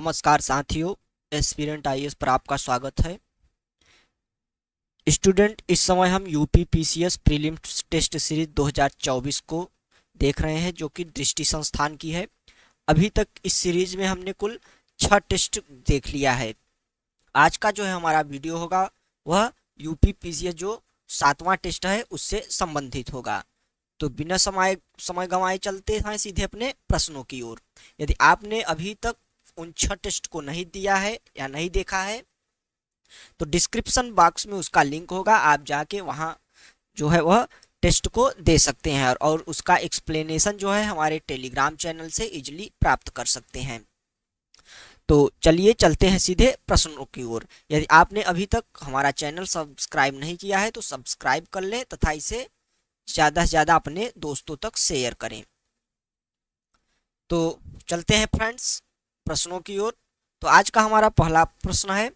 नमस्कार साथियों, aspirant IAS पर आपका स्वागत है। स्टूडेंट, इस समय हम UP PCS prelims test series 2024 को देख रहे हैं, जो कि दृष्टि संस्थान की है। अभी तक इस सीरीज में हमने कुल 6 टेस्ट देख लिया है। आज का जो है हमारा वीडियो होगा वह यूपी पीसीएस जो 7वां टेस्ट है उससे संबंधित होगा। तो बिना समय गंवाए चलते हैं सीधे अपने प्रश्नों की ओर। यदि आपने अभी तक उन 6 टेस्ट को नहीं दिया है या नहीं देखा है तो डिस्क्रिप्शन बॉक्स में उसका लिंक होगा, आप जाके वहाँ जो है वह टेस्ट को दे सकते हैं और उसका एक्सप्लेनेशन जो है हमारे टेलीग्राम चैनल से इजीली प्राप्त कर सकते हैं। तो चलिए चलते हैं सीधे प्रश्नों की ओर। यदि आपने अभी तक हमारा चैनल सब्सक्राइब नहीं किया है तो सब्सक्राइब कर लें तथा इसे ज़्यादा से ज़्यादा अपने दोस्तों तक शेयर करें। तो चलते हैं फ्रेंड्स प्रश्नों की ओर। तो आज का हमारा पहला प्रश्न है,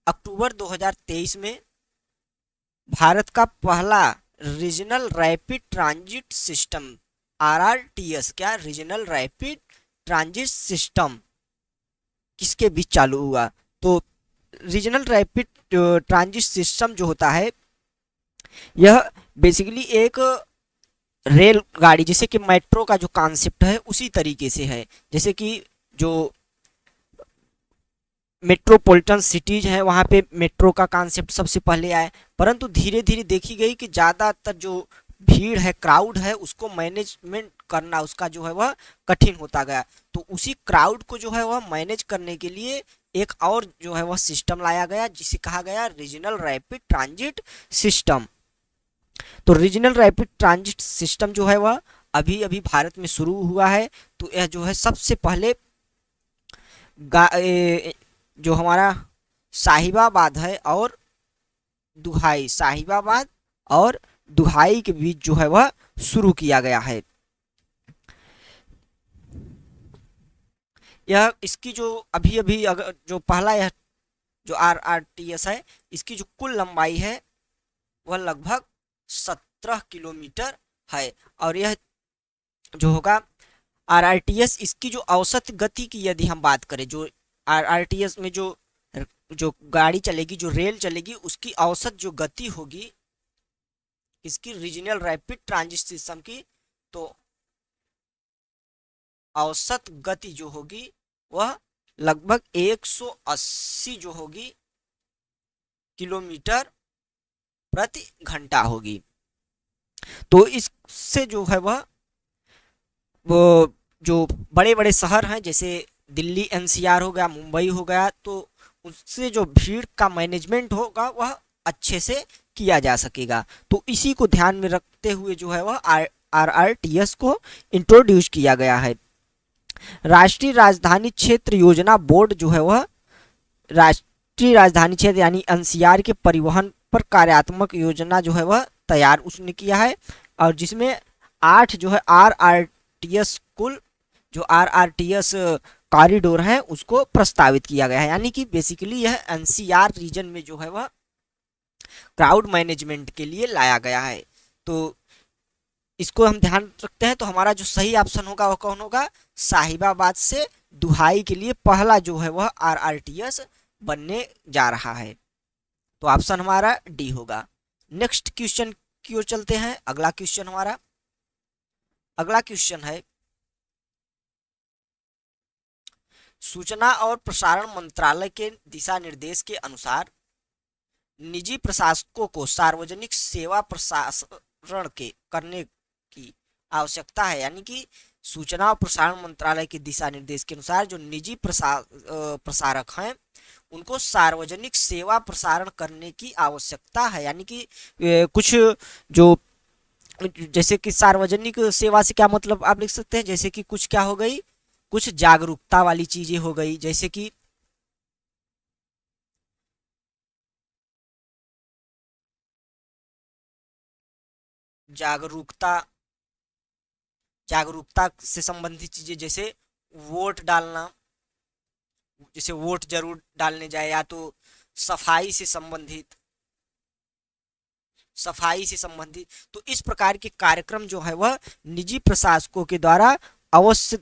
अक्टूबर 2023 में भारत का पहला regional rapid transit system RRTS क्या रीजनल रैपिड ट्रांजिट सिस्टम किसके बीच चालू हुआ? तो रीजनल रैपिड ट्रांजिट सिस्टम जो होता है यह बेसिकली एक रेल गाड़ी, जैसे कि मेट्रो का जो कॉन्सेप्ट है उसी तरीके से है। जैसे कि जो मेट्रोपॉलिटन सिटीज हैं वहाँ पे मेट्रो का कॉन्सेप्ट सबसे पहले आया, परंतु धीरे धीरे देखी गई कि ज़्यादातर जो भीड़ है, क्राउड है, उसको मैनेजमेंट करना उसका जो है वह कठिन होता गया। तो उसी क्राउड को जो है वह मैनेज करने के लिए एक और जो है वह सिस्टम लाया गया जिसे कहा गया रीजनल रैपिड ट्रांजिट सिस्टम। तो रीजनल रैपिड ट्रांजिट सिस्टम जो है वह अभी अभी भारत में शुरू हुआ है। तो यह जो है सबसे पहले जो हमारा साहिबाबाद है और दुहाई, साहिबाबाद और दुहाई के बीच जो है वह शुरू किया गया है। यह इसकी जो अभी अभी अगर जो पहला यह जो आरआरटीएस है इसकी जो कुल लंबाई है वह लगभग 17 किलोमीटर है। और यह जो होगा आरआरटीएस, इसकी जो औसत गति की यदि हम बात करें, जो आरआरटीएस में जो जो गाड़ी चलेगी, जो रेल चलेगी, उसकी औसत जो गति होगी इसकी रीजनल रैपिड ट्रांजिट सिस्टम की, तो औसत गति जो होगी वह लगभग 180 जो होगी किलोमीटर प्रति घंटा होगी। तो इससे जो है वह वो जो बड़े बड़े शहर हैं जैसे दिल्ली एनसीआर हो गया, मुंबई हो गया, तो उससे जो भीड़ का मैनेजमेंट होगा वह अच्छे से किया जा सकेगा। तो इसी को ध्यान में रखते हुए जो है वह आरआरटीएस को इंट्रोड्यूस किया गया है। राष्ट्रीय राजधानी क्षेत्र योजना बोर्ड जो है वह राष्ट्रीय राजधानी क्षेत्र यानी एनसीआर के परिवहन पर कार्यात्मक योजना जो है वह तैयार उसने किया है, और जिसमें 8 जो है आरआरटीएस कुल जो आरआरटीएस कॉरिडोर है उसको प्रस्तावित किया गया है। यानी कि बेसिकली यह एनसीआर रीजन में जो है वह क्राउड मैनेजमेंट के लिए लाया गया है। तो इसको हम ध्यान रखते हैं तो हमारा जो सही ऑप्शन होगा वह कौन होगा? साहिबाबाद से दुहाई के लिए पहला जो है वह आरआरटीएस बनने जा रहा है। तो ऑप्शन हमारा डी होगा। नेक्स्ट क्वेश्चन की ओर चलते हैं। अगला क्वेश्चन है, सूचना और प्रसारण मंत्रालय के दिशा निर्देश के अनुसार निजी प्रशासकों को सार्वजनिक सेवा प्रसारण के करने की आवश्यकता है। यानी कि सूचना और प्रसारण मंत्रालय के दिशा निर्देश के अनुसार जो निजी प्रसारक हैं उनको सार्वजनिक सेवा प्रसारण करने की आवश्यकता है। यानी कि कुछ जो जैसे कि सार्वजनिक सेवा से क्या मतलब आप लिख सकते हैं, जैसे कि कुछ क्या हो गई, कुछ जागरूकता वाली चीजें हो गई, जैसे कि जागरूकता जागरूकता से संबंधित चीजें, जैसे वोट डालना, जैसे वोट जरूर डालने जाए, या तो सफाई से संबंधित। तो इस प्रकार के कार्यक्रम जो है वह निजी प्रशासकों के द्वारा अवश्य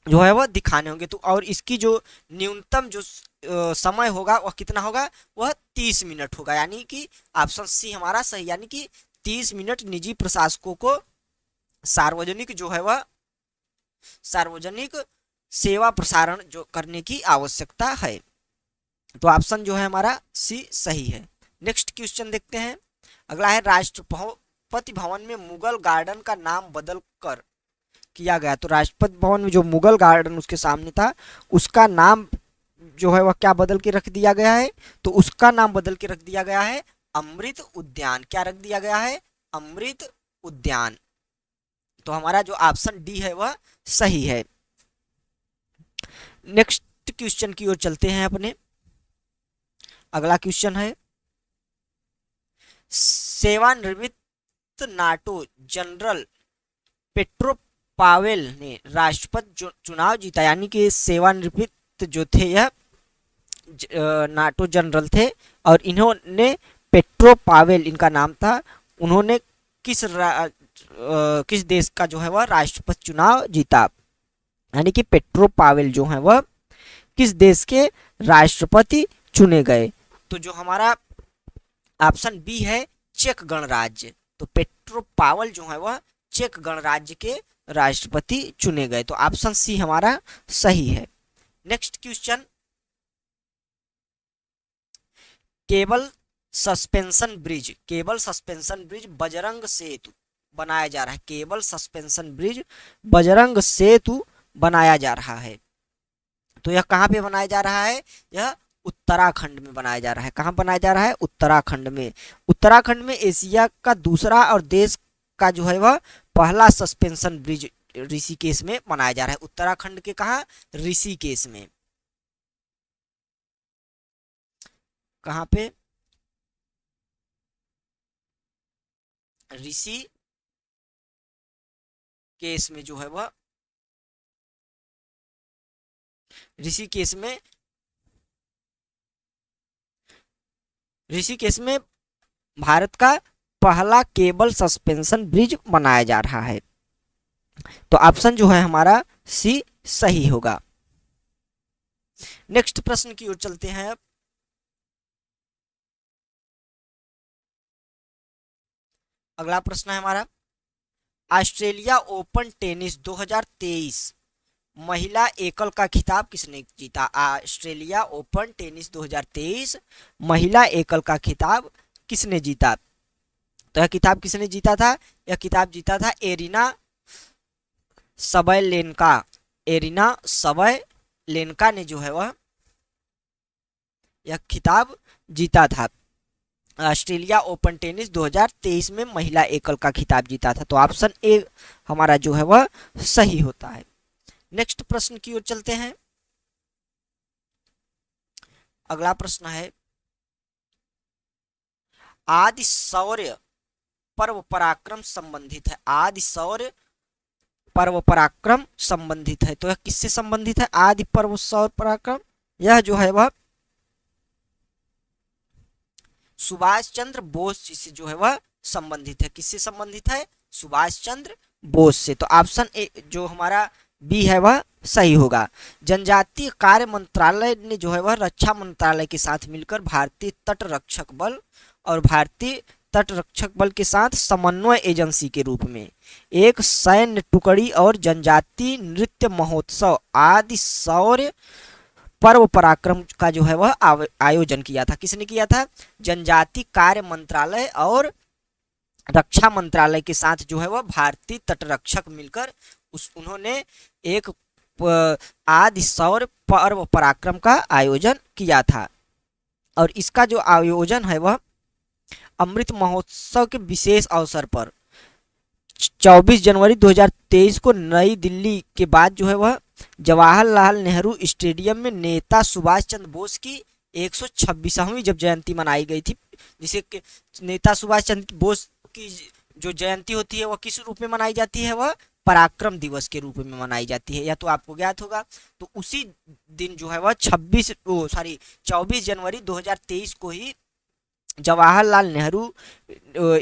जो है वह दिखाने होंगे। तो और इसकी जो न्यूनतम जो समय होगा वह कितना होगा, वह 30 मिनट होगा, यानी कि ऑप्शन सी हमारा सही, यानी कि 30 मिनट निजी प्रशासकों को सार्वजनिक जो है वह सार्वजनिक सेवा प्रसारण जो करने की आवश्यकता है। तो ऑप्शन जो है हमारा सी सही है। नेक्स्ट क्वेश्चन देखते हैं। अगला है राष्ट्रपति भवन में मुगल गार्डन का नाम बदल कर किया गया। तो राष्ट्रपति भवन में जो मुगल गार्डन उसके सामने था उसका नाम जो है वह क्या बदल के रख दिया गया है, तो उसका नाम बदल के रख दिया गया है अमृत उद्यान। क्या रख दिया गया है, अमृत उद्यान। तो हमारा जो ऑप्शन डी है वह सही है। नेक्स्ट क्वेश्चन की ओर चलते हैं अपने। अगला क्वेश्चन है, सेवानिवृत्त नाटो जनरल पेट्रो पावेल ने राष्ट्रपति चुनाव जीता, यानी कि सेवानिवृत्त जो थे यह नाटो जनरल थे और इन्होंने पेट्रो पावेल इनका नाम था, उन्होंने किस देश का जो है वह राष्ट्रपति चुनाव जीता, यानी कि पेट्रो पावेल जो है वह किस देश के राष्ट्रपति चुने गए। तो जो हमारा ऑप्शन बी है चेक गणराज्य। तो पेट्रो पावेल जो है वह चेक गणराज्य के राष्ट्रपति चुने गए। तो ऑप्शन सी हमारा सही है। Next question, cable suspension bridge Bajrang Setu बनाया जा रहा है। Cable suspension bridge Bajrang Setu बनाया जा रहा है। तो यह कहाँ पे बनाया जा रहा है, यह उत्तराखंड में बनाया जा रहा है। कहाँ बनाया जा रहा है, उत्तराखंड में। उत्तराखंड में एशिया का दूसरा और देश का जो है वह पहला सस्पेंशन ब्रिज ऋषिकेश में बनाया जा रहा है। उत्तराखंड के कहा, ऋषिकेश में। कहाँ पे, ऋषिकेश में जो है वह, ऋषिकेश में भारत का पहला केबल सस्पेंशन ब्रिज बनाया जा रहा है। तो ऑप्शन जो है हमारा सी सही होगा। नेक्स्ट प्रश्न की ओर चलते हैं अब। अगला प्रश्न है हमारा, ऑस्ट्रेलिया ओपन टेनिस 2023 महिला एकल का खिताब किसने जीता। ऑस्ट्रेलिया ओपन टेनिस 2023 महिला एकल का खिताब किसने जीता। तो यह किताब किसने जीता था, यह किताब जीता था एरिना सबैलेंका। एरिना सबैलेंका ने जो है वह यह खिताब जीता था। ऑस्ट्रेलिया ओपन टेनिस 2023 में महिला एकल का खिताब जीता था। तो ऑप्शन ए हमारा जो है वह सही होता है। नेक्स्ट प्रश्न की ओर चलते हैं। अगला प्रश्न है, आदि शौर्य पर्व पराक्रम संबंधित है। आदि शौर्य पर्व पराक्रम संबंधित है। तो यह किससे संबंधित है, आदि पर्व शौर्य पराक्रम, यह जो है वह सुभाष चंद्र बोस जी से जो है वह संबंधित है। किससे संबंधित है, सुभाष चंद्र बोस से। तो ऑप्शन ए जो हमारा बी है वह सही होगा। जनजातीय कार्य मंत्रालय ने जो है वह रक्षा मंत्रालय के साथ मिलकर भारतीय तटरक्षक बल और भारतीय तटरक्षक बल के साथ समन्वय एजेंसी के रूप में एक सैन्य टुकड़ी और जनजातीय नृत्य महोत्सव आदि शौर्य पर्व पराक्रम का जो है वह आयोजन किया था। किसने किया था, जनजातीय कार्य मंत्रालय और रक्षा मंत्रालय के साथ जो है वह भारतीय तटरक्षक मिलकर उन्होंने एक आदि शौर्य पर्व पराक्रम का आयोजन किया था। और इसका जो आयोजन है वह अमृत महोत्सव के विशेष अवसर पर 24 जनवरी 2023 को नई दिल्ली के बाद जो है वह जवाहरलाल नेहरू स्टेडियम में नेता सुभाष चंद्र बोस की 126वीं जब जयंती मनाई गई थी, जिसे नेता सुभाष चंद्र बोस की जो जयंती होती है वह किस रूप में मनाई जाती है, वह पराक्रम दिवस के रूप में मनाई जाती है, या तो आपको ज्ञात होगा। तो उसी दिन जो है वह 24 जनवरी 2023 को ही जवाहरलाल नेहरू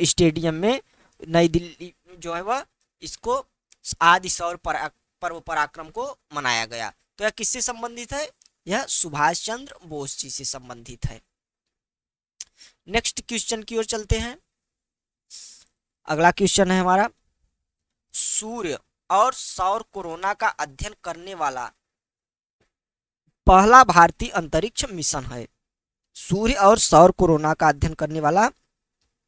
स्टेडियम में नई दिल्ली जो है वह इसको आदि शौर्य पर्व पराक्रम को मनाया गया। तो यह किससे संबंधित है? यह सुभाष चंद्र बोस जी से संबंधित है। नेक्स्ट क्वेश्चन की ओर चलते हैं। अगला क्वेश्चन है हमारा, सूर्य और सौर कोरोना का अध्ययन करने वाला पहला भारतीय अंतरिक्ष मिशन है। सूर्य और सौर कोरोना का अध्ययन करने वाला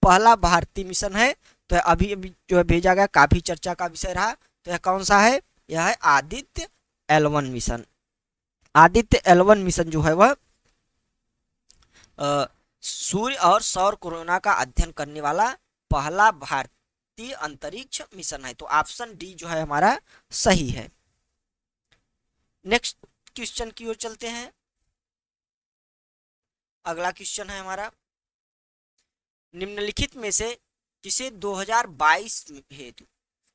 पहला भारतीय मिशन है। तो अभी अभी जो है भेजा गया, काफी चर्चा का विषय रहा। तो यह कौन सा है? यह है Aditya L1 mission. Aditya L1 mission जो है वह सूर्य और सौर कोरोना का अध्ययन करने वाला पहला भारतीय अंतरिक्ष मिशन है। तो ऑप्शन डी जो है हमारा सही है। नेक्स्ट क्वेश्चन की ओर चलते हैं। अगला क्वेश्चन है हमारा, निम्नलिखित में से किसे 2022 हेतु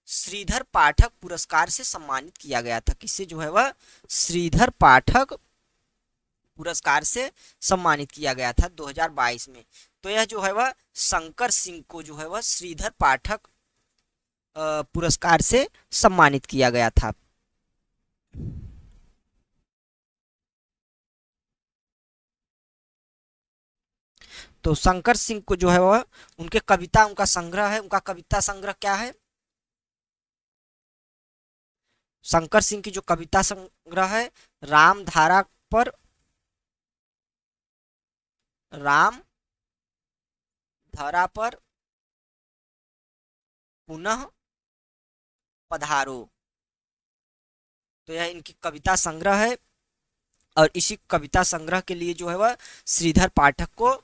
श्रीधर पाठक पुरस्कार से सम्मानित किया गया था? किसे जो है वह श्रीधर पाठक पुरस्कार से सम्मानित किया गया था 2022 में? तो यह जो है वह शंकर सिंह को जो है वह श्रीधर पाठक पुरस्कार से सम्मानित किया गया था। तो शंकर सिंह को जो है वह उनके कविता, उनका संग्रह है, उनका कविता संग्रह क्या है? शंकर सिंह की जो कविता संग्रह है, राम धारा पर, राम धारा पर पुनः पधारो। तो यह इनकी कविता संग्रह है और इसी कविता संग्रह के लिए जो है वह श्रीधर पाठक को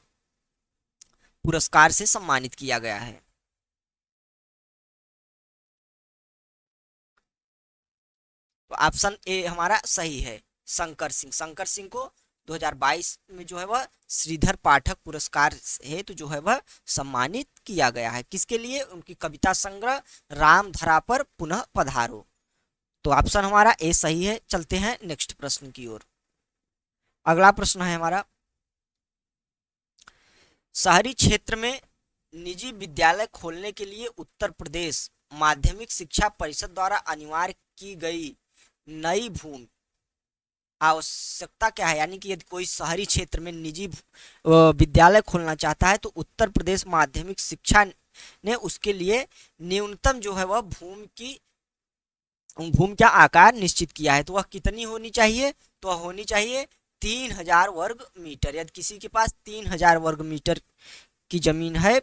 पुरस्कार से सम्मानित किया गया है। तो ऑप्शन ए हमारा सही है, शंकर सिंह। शंकर सिंह को 2022 में जो है वह श्रीधर पाठक पुरस्कार हेतु जो है वह सम्मानित किया गया है। किसके लिए? उनकी कविता संग्रह राम धरा पर पुनः पधारो। तो ऑप्शन हमारा ए सही है। चलते हैं नेक्स्ट प्रश्न की ओर। अगला प्रश्न है हमारा, शहरी क्षेत्र में निजी विद्यालय खोलने के लिए उत्तर प्रदेश माध्यमिक शिक्षा परिषद द्वारा अनिवार्य की गई नई भूमि आवश्यकता क्या है? यानी कि यदि कोई शहरी क्षेत्र में निजी विद्यालय खोलना चाहता है तो उत्तर प्रदेश माध्यमिक शिक्षा ने उसके लिए न्यूनतम जो है वह भूमि का आकार निश्चित किया है। तो वह कितनी होनी चाहिए? तो वह होनी चाहिए 3000 वर्ग मीटर। यदि किसी के पास 3000 वर्ग मीटर की जमीन है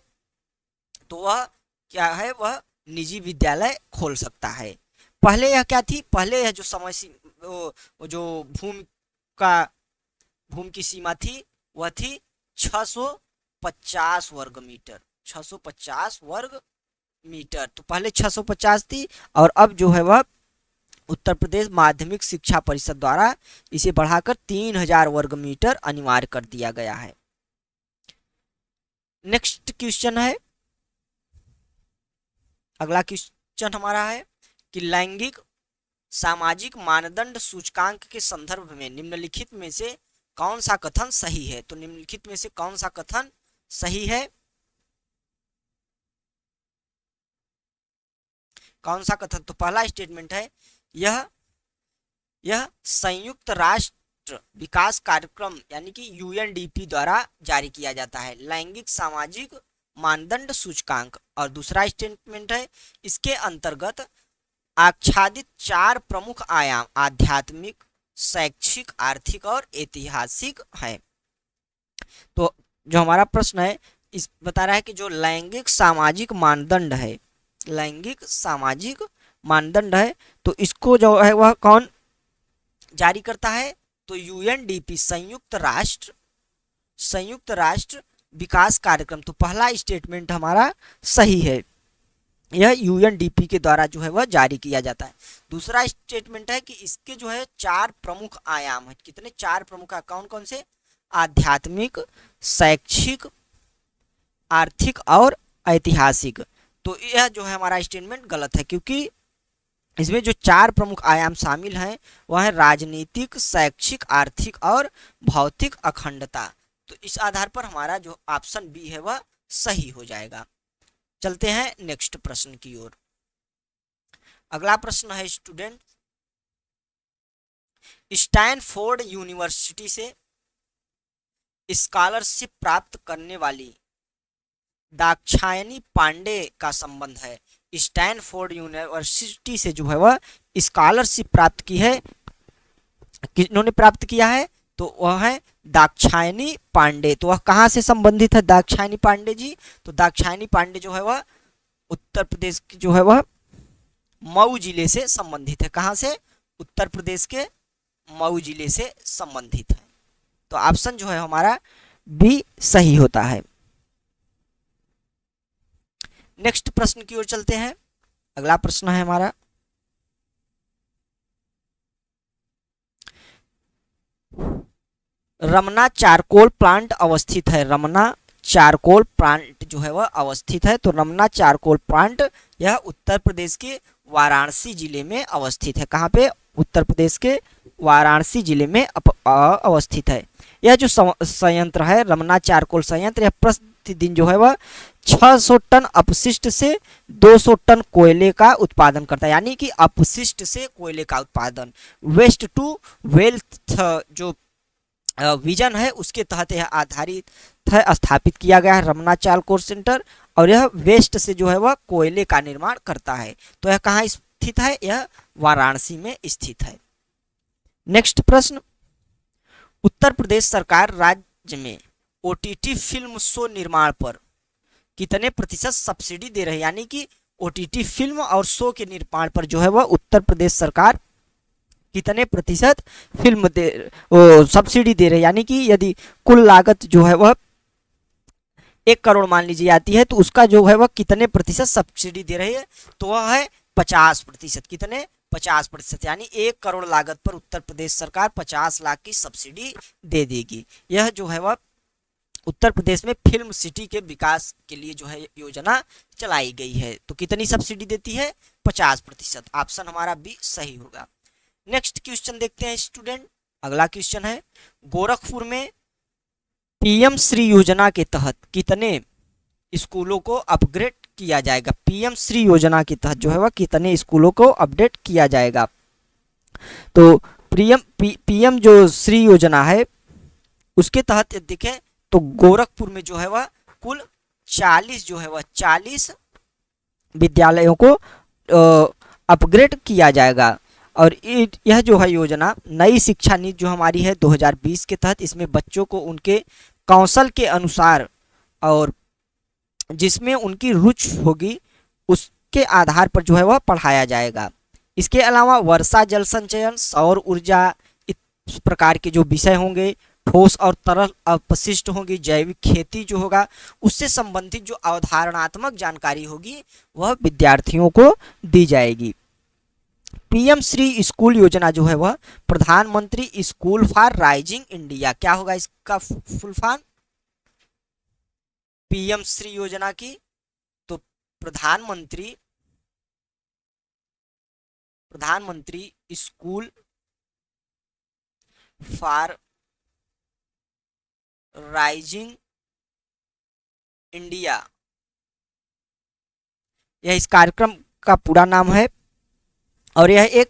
तो वह क्या है? वह निजी विद्यालय खोल सकता है। पहले यह क्या थी? पहले यह जो समय जो भूमि की सीमा थी वह थी 650 वर्ग मीटर। 650 वर्ग मीटर। तो पहले 650 थी और अब जो है वह उत्तर प्रदेश माध्यमिक शिक्षा परिषद द्वारा इसे बढ़ाकर 3000 वर्ग मीटर अनिवार्य कर दिया गया है। नेक्स्ट क्वेश्चन है, अगला क्वेश्चन हमारा है कि लैंगिक सामाजिक मानदंड सूचकांक के संदर्भ में निम्नलिखित में से कौन सा कथन सही है? तो निम्नलिखित में से कौन सा कथन सही है? कौन सा कथन? तो पहला स्टेटमेंट है, यह संयुक्त राष्ट्र विकास कार्यक्रम यानी कि UNDP द्वारा जारी किया जाता है, लैंगिक सामाजिक मानदंड सूचकांक। और दूसरा स्टेटमेंट है, इसके अंतर्गत आच्छादित 4 प्रमुख आयाम आध्यात्मिक, शैक्षिक, आर्थिक और ऐतिहासिक है। तो जो हमारा प्रश्न है इस बता रहा है कि जो लैंगिक सामाजिक मानदंड है, लैंगिक सामाजिक मानदंड है, तो इसको जो है वह कौन जारी करता है? तो UNDP संयुक्त राष्ट्र विकास कार्यक्रम। तो पहला स्टेटमेंट हमारा सही है, यह UNDP के द्वारा जो है वह जारी किया जाता है। दूसरा स्टेटमेंट है कि इसके जो है 4 प्रमुख आयाम है। कितने? 4 प्रमुख। कौन कौन से? आध्यात्मिक, शैक्षिक, आर्थिक और ऐतिहासिक। तो यह जो है हमारा स्टेटमेंट गलत है, क्योंकि इसमें जो 4 प्रमुख आयाम शामिल हैं वह है राजनीतिक, शैक्षिक, आर्थिक और भौतिक अखंडता। तो इस आधार पर हमारा जो ऑप्शन बी है वह सही हो जाएगा। चलते हैं नेक्स्ट प्रश्न की ओर। अगला प्रश्न है स्टूडेंट, स्टैनफोर्ड यूनिवर्सिटी से स्कॉलरशिप प्राप्त करने वाली दाक्षायणी पांडे का संबंध है। स्टैनफोर्ड यूनिवर्सिटी से जो है वह स्कॉलरशिप प्राप्त की है, किन्होंने प्राप्त किया है, तो वह है दाक्षायणी पांडे। तो वह कहाँ से संबंधित है दाक्षायणी पांडे जी? तो दाक्षायणी पांडे जो है वह उत्तर प्रदेश की जो है वह मऊ जिले से संबंधित है। कहाँ से? उत्तर प्रदेश के मऊ जिले से संबंधित है। तो ऑप्शन जो है हमारा बी सही होता है। नेक्स्ट प्रश्न की ओर चलते हैं। अगला प्रश्न है हमारा, रमना चारकोल प्लांट अवस्थित है। रमना चारकोल प्लांट जो है वह अवस्थित है। तो रमना चारकोल प्लांट यह उत्तर प्रदेश के वाराणसी जिले में अवस्थित है। कहाँ पे? उत्तर प्रदेश के वाराणसी जिले में अवस्थित है। यह जो संयंत्र है रमना चारकोल संयंत्र, यह प्रतिदिन जो है वह 600 टन अपशिष्ट से 200 टन कोयले का उत्पादन करता है। यानी कि अपशिष्ट से कोयले का उत्पादन, वेस्ट टू वेल्थ जो विजन है उसके तहत यह आधारित है, स्थापित किया गया है रमना चारकोल सेंटर। और यह वेस्ट से जो है वह कोयले का निर्माण करता है। तो यह कहाँ स्थित है? यह वाराणसी में स्थित है। नेक्स्ट प्रश्न, उत्तर प्रदेश सरकार राज्य में ओटीटी फिल्म शो निर्माण पर कितने प्रतिशत सब्सिडी दे रही है? यानी कि ओटीटी फिल्म और शो के निर्माण पर जो है वह उत्तर प्रदेश सरकार कितने प्रतिशत फिल्म सब्सिडी दे रही है? यानी कि यदि कुल लागत जो है वह 1 करोड़ मान लीजिए आती है, तो उसका जो है वह कितने प्रतिशत सब्सिडी दे रही है? तो वह है 50%। कितने? 50%। यानी 1 करोड़ लागत पर उत्तर प्रदेश सरकार 50 लाख की सब्सिडी दे देगी। यह जो है वह उत्तर प्रदेश में फिल्म सिटी के विकास के लिए जो है योजना चलाई गई है। तो कितनी सब्सिडी देती है? 50%। ऑप्शन हमारा बी सही होगा। नेक्स्ट क्वेश्चन देखते हैं स्टूडेंट। अगला क्वेश्चन है, गोरखपुर में पीएम श्री योजना के तहत कितने स्कूलों को अपग्रेड किया जाएगा? पीएम श्री योजना के तहत जो है वह कितने स्कूलों को अपडेट किया जाएगा? तो पीएम जो श्री योजना है उसके तहत देखें तो गोरखपुर में जो है वह कुल 40 जो है वह 40 विद्यालयों को अपग्रेड किया जाएगा। और यह जो है योजना नई शिक्षा नीति जो हमारी है 2020 के तहत, इसमें बच्चों को उनके कौशल के अनुसार और जिसमें उनकी रुचि होगी उसके आधार पर जो है वह पढ़ाया जाएगा। इसके अलावा वर्षा जल संचयन, सौर ऊर्जा, इस प्रकार के जो विषय होंगे, ठोस और तरल अपशिष्ट होंगी, जैविक खेती जो होगा, उससे संबंधित जो अवधारणात्मक जानकारी होगी वह विद्यार्थियों को दी जाएगी। पीएम श्री स्कूल योजना जो है वह प्रधानमंत्री स्कूल फॉर राइजिंग इंडिया, क्या होगा इसका फुल फॉर्म? पीएम श्री योजना की तो प्रधानमंत्री स्कूल फॉर राइजिंग इंडिया, यह इस कार्यक्रम का पूरा नाम है। और यह एक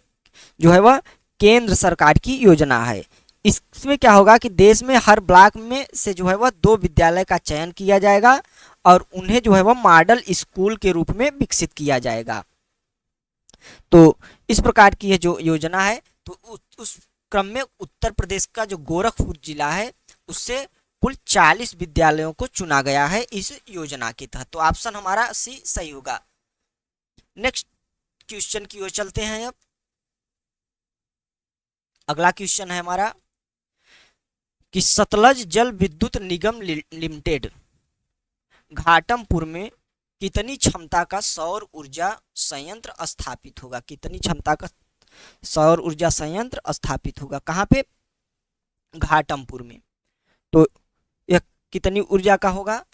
जो है वह केंद्र सरकार की योजना है। इसमें क्या होगा कि देश में हर ब्लॉक में से जो है वह 2 विद्यालय का चयन किया जाएगा और उन्हें जो है वह मॉडल स्कूल के रूप में विकसित किया जाएगा। तो इस प्रकार की यह जो योजना है, तो उस क्रम में उत्तर प्रदेश का जो गोरखपुर जिला है उससे कुल 40 विद्यालयों को चुना गया है इस योजना के तहत। तो ऑप्शन हमारा सी सही होगा। नेक्स्ट क्वेश्चन की ओर चलते हैं। अब अगला क्वेश्चन है हमारा कि सतलज जल विद्युत निगम लिमिटेड घाटमपुर में कितनी क्षमता का सौर ऊर्जा संयंत्र स्थापित होगा? कितनी क्षमता का सौर ऊर्जा संयंत्र स्थापित होगा? कहाँ पे? घाटमपुर में। तो यह कितनी ऊर्जा का होगा?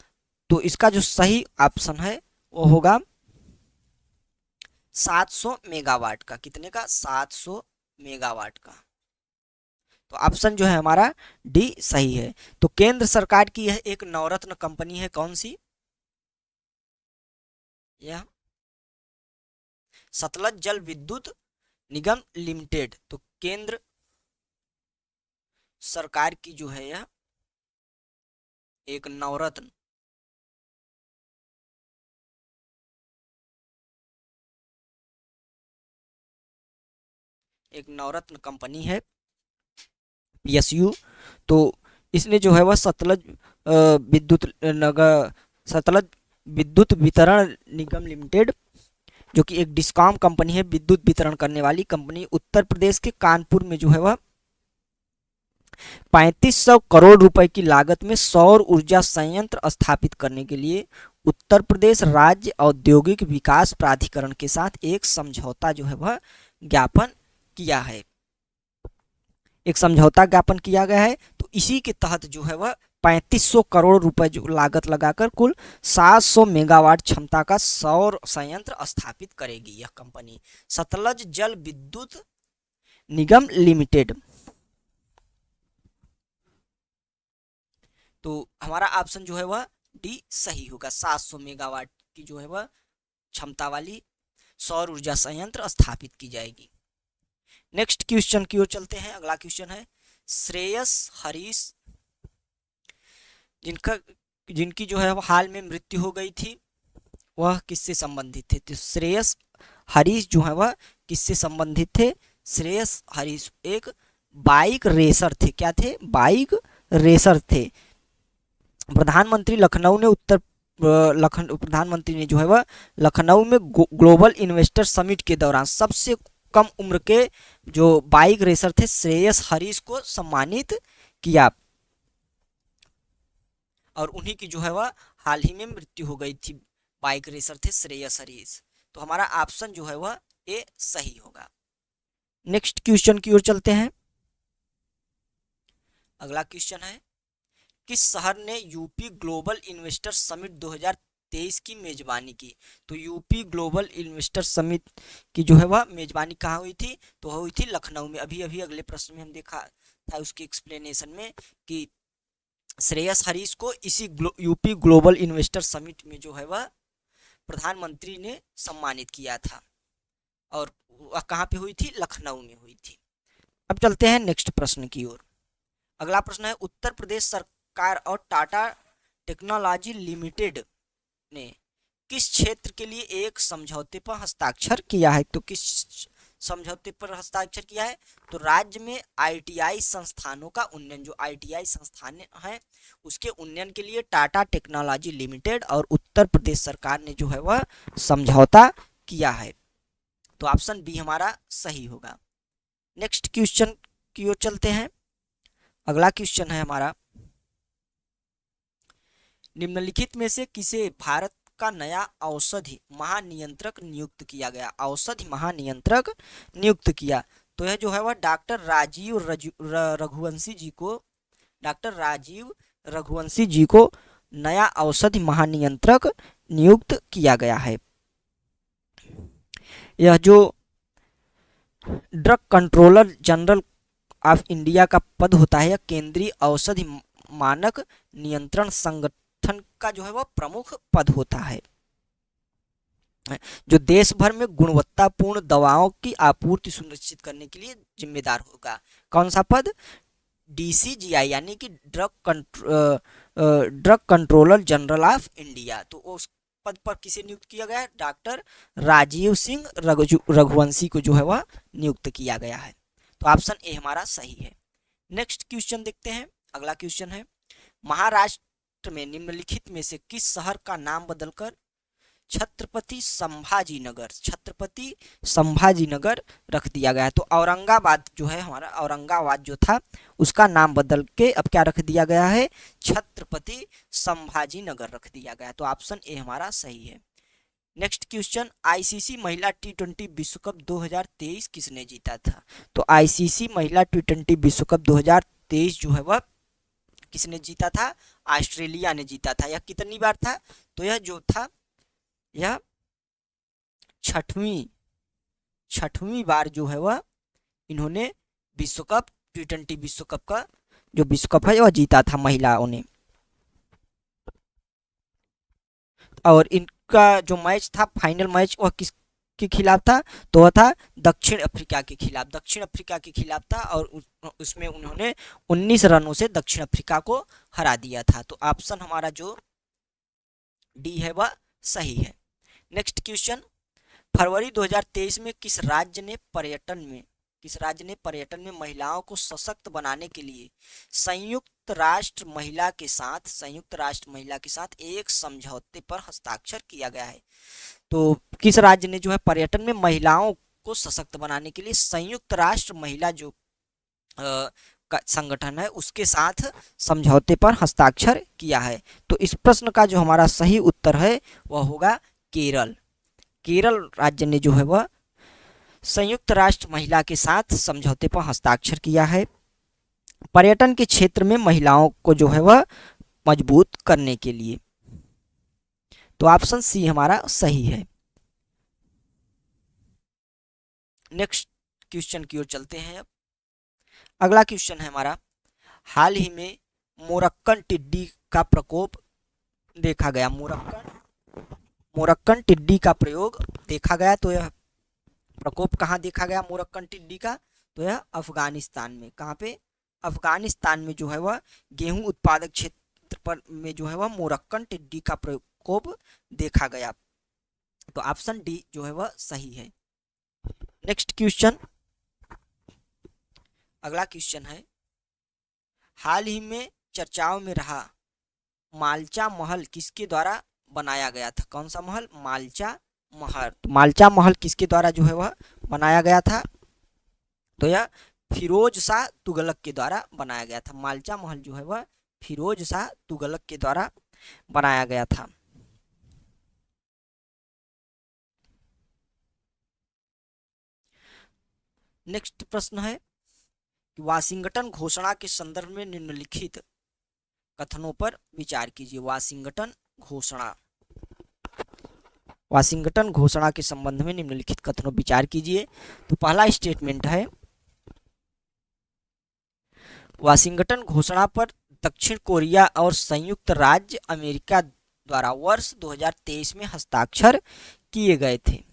तो इसका जो सही ऑप्शन है वो होगा 700 मेगावाट का। कितने का? 700 मेगावाट का। तो ऑप्शन जो है हमारा डी सही है। तो केंद्र सरकार की यह एक नवरत्न कंपनी है, कौन सी? यह सतलज जल विद्युत निगम लिमिटेड। तो केंद्र सरकार की जो है यह एक नवरत्न कंपनी है पीएसयू। तो इसने जो है वह सतलज विद्युत वितरण निगम लिमिटेड, जो कि एक डिस्कॉम कंपनी है, विद्युत वितरण करने वाली कंपनी, उत्तर प्रदेश के कानपुर में जो है वह 3500 करोड़ रुपए की लागत में सौर ऊर्जा संयंत्र स्थापित करने के लिए उत्तर प्रदेश राज्य औद्योगिक विकास प्राधिकरण के साथ एक समझौता जो है वह ज्ञापन किया है। एक समझौता ज्ञापन किया गया है। तो इसी के तहत जो है वह 3500 करोड़ रुपए जो लागत लगाकर कुल 700 मेगावाट क्षमता का सौर संयंत्र स्थापित करेगी यह कंपनी, सतलज जल विद्युत निगम लिमिटेड। तो हमारा ऑप्शन जो है वह डी सही होगा। 700 मेगावाट की जो है वह क्षमता वाली सौर ऊर्जा संयंत्र स्थापित की जाएगी। नेक्स्ट क्वेश्चन की ओर चलते हैं। अगला क्वेश्चन है श्रेयस हरीश, जिनकी जो है हाल में मृत्यु हो गई थी, वह किससे संबंधित थे? तो श्रेयस हरीश जो है वह किससे संबंधित थे? श्रेयस हरीश एक बाइक रेसर थे। क्या थे? बाइक रेसर थे। प्रधानमंत्री ने जो है वह लखनऊ में ग्लोबल इन्वेस्टर समिट के दौरान सबसे कम उम्र के जो बाइक रेसर थे श्रेयस हरीश को सम्मानित किया, और उन्हीं की जो है वह हाल ही में मृत्यु हो गई थी। बाइक रेसर थे श्रेयस हरीश। तो हमारा ऑप्शन जो है वह ए सही होगा। नेक्स्ट क्वेश्चन की ओर चलते हैं। अगला क्वेश्चन है किस शहर ने यूपी ग्लोबल इन्वेस्टर समिट 2023 की मेजबानी की? तो यूपी ग्लोबल इन्वेस्टर समिट की जो है वह मेजबानी कहाँ हुई थी? तो हुई थी लखनऊ में। अभी अभी अगले प्रश्न में हम देखा था उसकी एक्सप्लेनेशन में कि श्रेयस हरीश को इसी यूपी ग्लोबल इन्वेस्टर समिट में जो है वह प्रधानमंत्री ने सम्मानित किया था, और वह कहाँ पे हुई थी? लखनऊ में हुई थी। अब चलते हैं नेक्स्ट प्रश्न की ओर। अगला प्रश्न है उत्तर प्रदेश सरकार और टाटा टेक्नोलॉजी लिमिटेड ने किस क्षेत्र के लिए एक समझौते पर हस्ताक्षर किया है? तो किस समझौते पर हस्ताक्षर किया है? तो राज्य में आईटीआई संस्थानों का उन्नयन, जो आईटीआई संस्थान है उसके उन्नयन के लिए टाटा टेक्नोलॉजी लिमिटेड और उत्तर प्रदेश सरकार ने जो है वह समझौता किया है। तो ऑप्शन बी हमारा सही होगा। नेक्स्ट क्वेश्चन की ओर चलते हैं। अगला क्वेश्चन है हमारा निम्नलिखित में से किसे भारत का नया औषधि महानियंत्रक नियुक्त किया गया? औषधि महानियंत्रक नियुक्त किया। तो यह जो है वह डॉक्टर राजीव रघुवंशी जी को नया औषधि महानियंत्रक नियुक्त किया गया है। यह जो drug controller general of India का पद होता है, यह केंद्रीय औषधि मानक नियंत्रण संगठन का जो है वह प्रमुख पद होता है, जो देश भर में गुणवत्तापूर्ण दवाओं की आपूर्ति सुनिश्चित करने के लिए जिम्मेदार होगा। कौन सा पद? डीसीजीआई, यानी कि drug controller general of India. तो उस पद पर किसे नियुक्त किया गया है? डॉक्टर राजीव सिंह रघुवंशी को जो है वह नियुक्त किया गया है। तो ऑप्शन ए हमारा सही है। नेक्स्ट क्वेश्चन देखते हैं। अगला क्वेश्चन है महाराष्ट्र में निम्नलिखित में से किस शहर का नाम बदलकर छत्रपति संभाजीनगर रख दिया गया है? तो औरंगाबाद जो है हमारा, औरंगाबाद जो था उसका नाम बदल के अब क्या रख दिया गया है? छत्रपति संभाजीनगर रख दिया गया है। तो ऑप्शन ए हमारा सही है। नेक्स्ट क्वेश्चन आईसीसी महिला टी20 विश्व कप 2023 किसने जीता था? तो आईसीसी महिला टी20 विश्व कप 2023 जो है वह किसने जीता था? ऑस्ट्रेलिया ने जीता था। यह कितनी बार था? तो यह जो था यह छठवीं बार जो है वह इन्होंने विश्व कप टी20 विश्व कप का जो विश्व कप है वह जीता था महिलाओं ने। और इनका जो मैच था फाइनल मैच वह के खिलाफ था, तो वह था दक्षिण अफ्रीका के खिलाफ, दक्षिण अफ्रीका के खिलाफ था और उसमें उन्होंने 19 रनों से दक्षिण अफ्रीका को हरा दिया था। तो ऑप्शन हमारा जो डी है वह सही है। नेक्स्ट क्वेश्चन, फरवरी 2023 में किस राज्य ने पर्यटन में महिलाओं को सशक्त बनाने के लिए संयुक्त राष्ट्र महिला के साथ एक समझौते पर हस्ताक्षर किया गया है? तो किस राज्य ने जो है पर्यटन में महिलाओं को सशक्त बनाने के लिए संयुक्त राष्ट्र महिला जो संगठन है उसके साथ समझौते पर हस्ताक्षर किया है? तो इस प्रश्न का जो हमारा सही उत्तर है वह होगा केरल। केरल राज्य ने जो है वह संयुक्त राष्ट्र महिला के साथ समझौते पर हस्ताक्षर किया है पर्यटन के क्षेत्र में महिलाओं को जो है वह मजबूत करने के लिए। तो ऑप्शन सी हमारा सही है। नेक्स्ट क्वेश्चन की ओर चलते हैं। अब अगला क्वेश्चन है हमारा, हाल ही में मोरक्कन टिड्डी का प्रकोप देखा गया। मोरक्कन टिड्डी का प्रयोग देखा गया, तो यह प्रकोप कहाँ देखा गया मोरक्कन टिड्डी का? तो यह अफगानिस्तान में। कहाँ पे? अफगानिस्तान में जो है वह गेहूं उत्पादक क्षेत्र पर में जो है वह मोरक्कन टिड्डी का प्रकोप देखा गया। तो ऑप्शन डी जो है वह सही है। नेक्स्ट क्वेश्चन, अगला क्वेश्चन है, हाल ही में चर्चाओं में रहा मालचा महल किसके द्वारा बनाया गया था? कौन सा महल? मालचा महल। तो मालचा महल किसके द्वारा जो है वह बनाया गया था? तो यह फिरोज शाह तुगलक के द्वारा बनाया गया था। मालचा महल जो है वह फिरोज शाह तुगलक के द्वारा बनाया गया था। नेक्स्ट प्रश्न है कि वाशिंगटन घोषणा के संदर्भ में निम्नलिखित कथनों पर विचार कीजिए। वाशिंगटन घोषणा के संबंध में निम्नलिखित कथनों पर विचार कीजिए। तो पहला स्टेटमेंट है, वाशिंगटन घोषणा पर दक्षिण कोरिया और संयुक्त राज्य अमेरिका द्वारा वर्ष 2023 में हस्ताक्षर किए गए थे।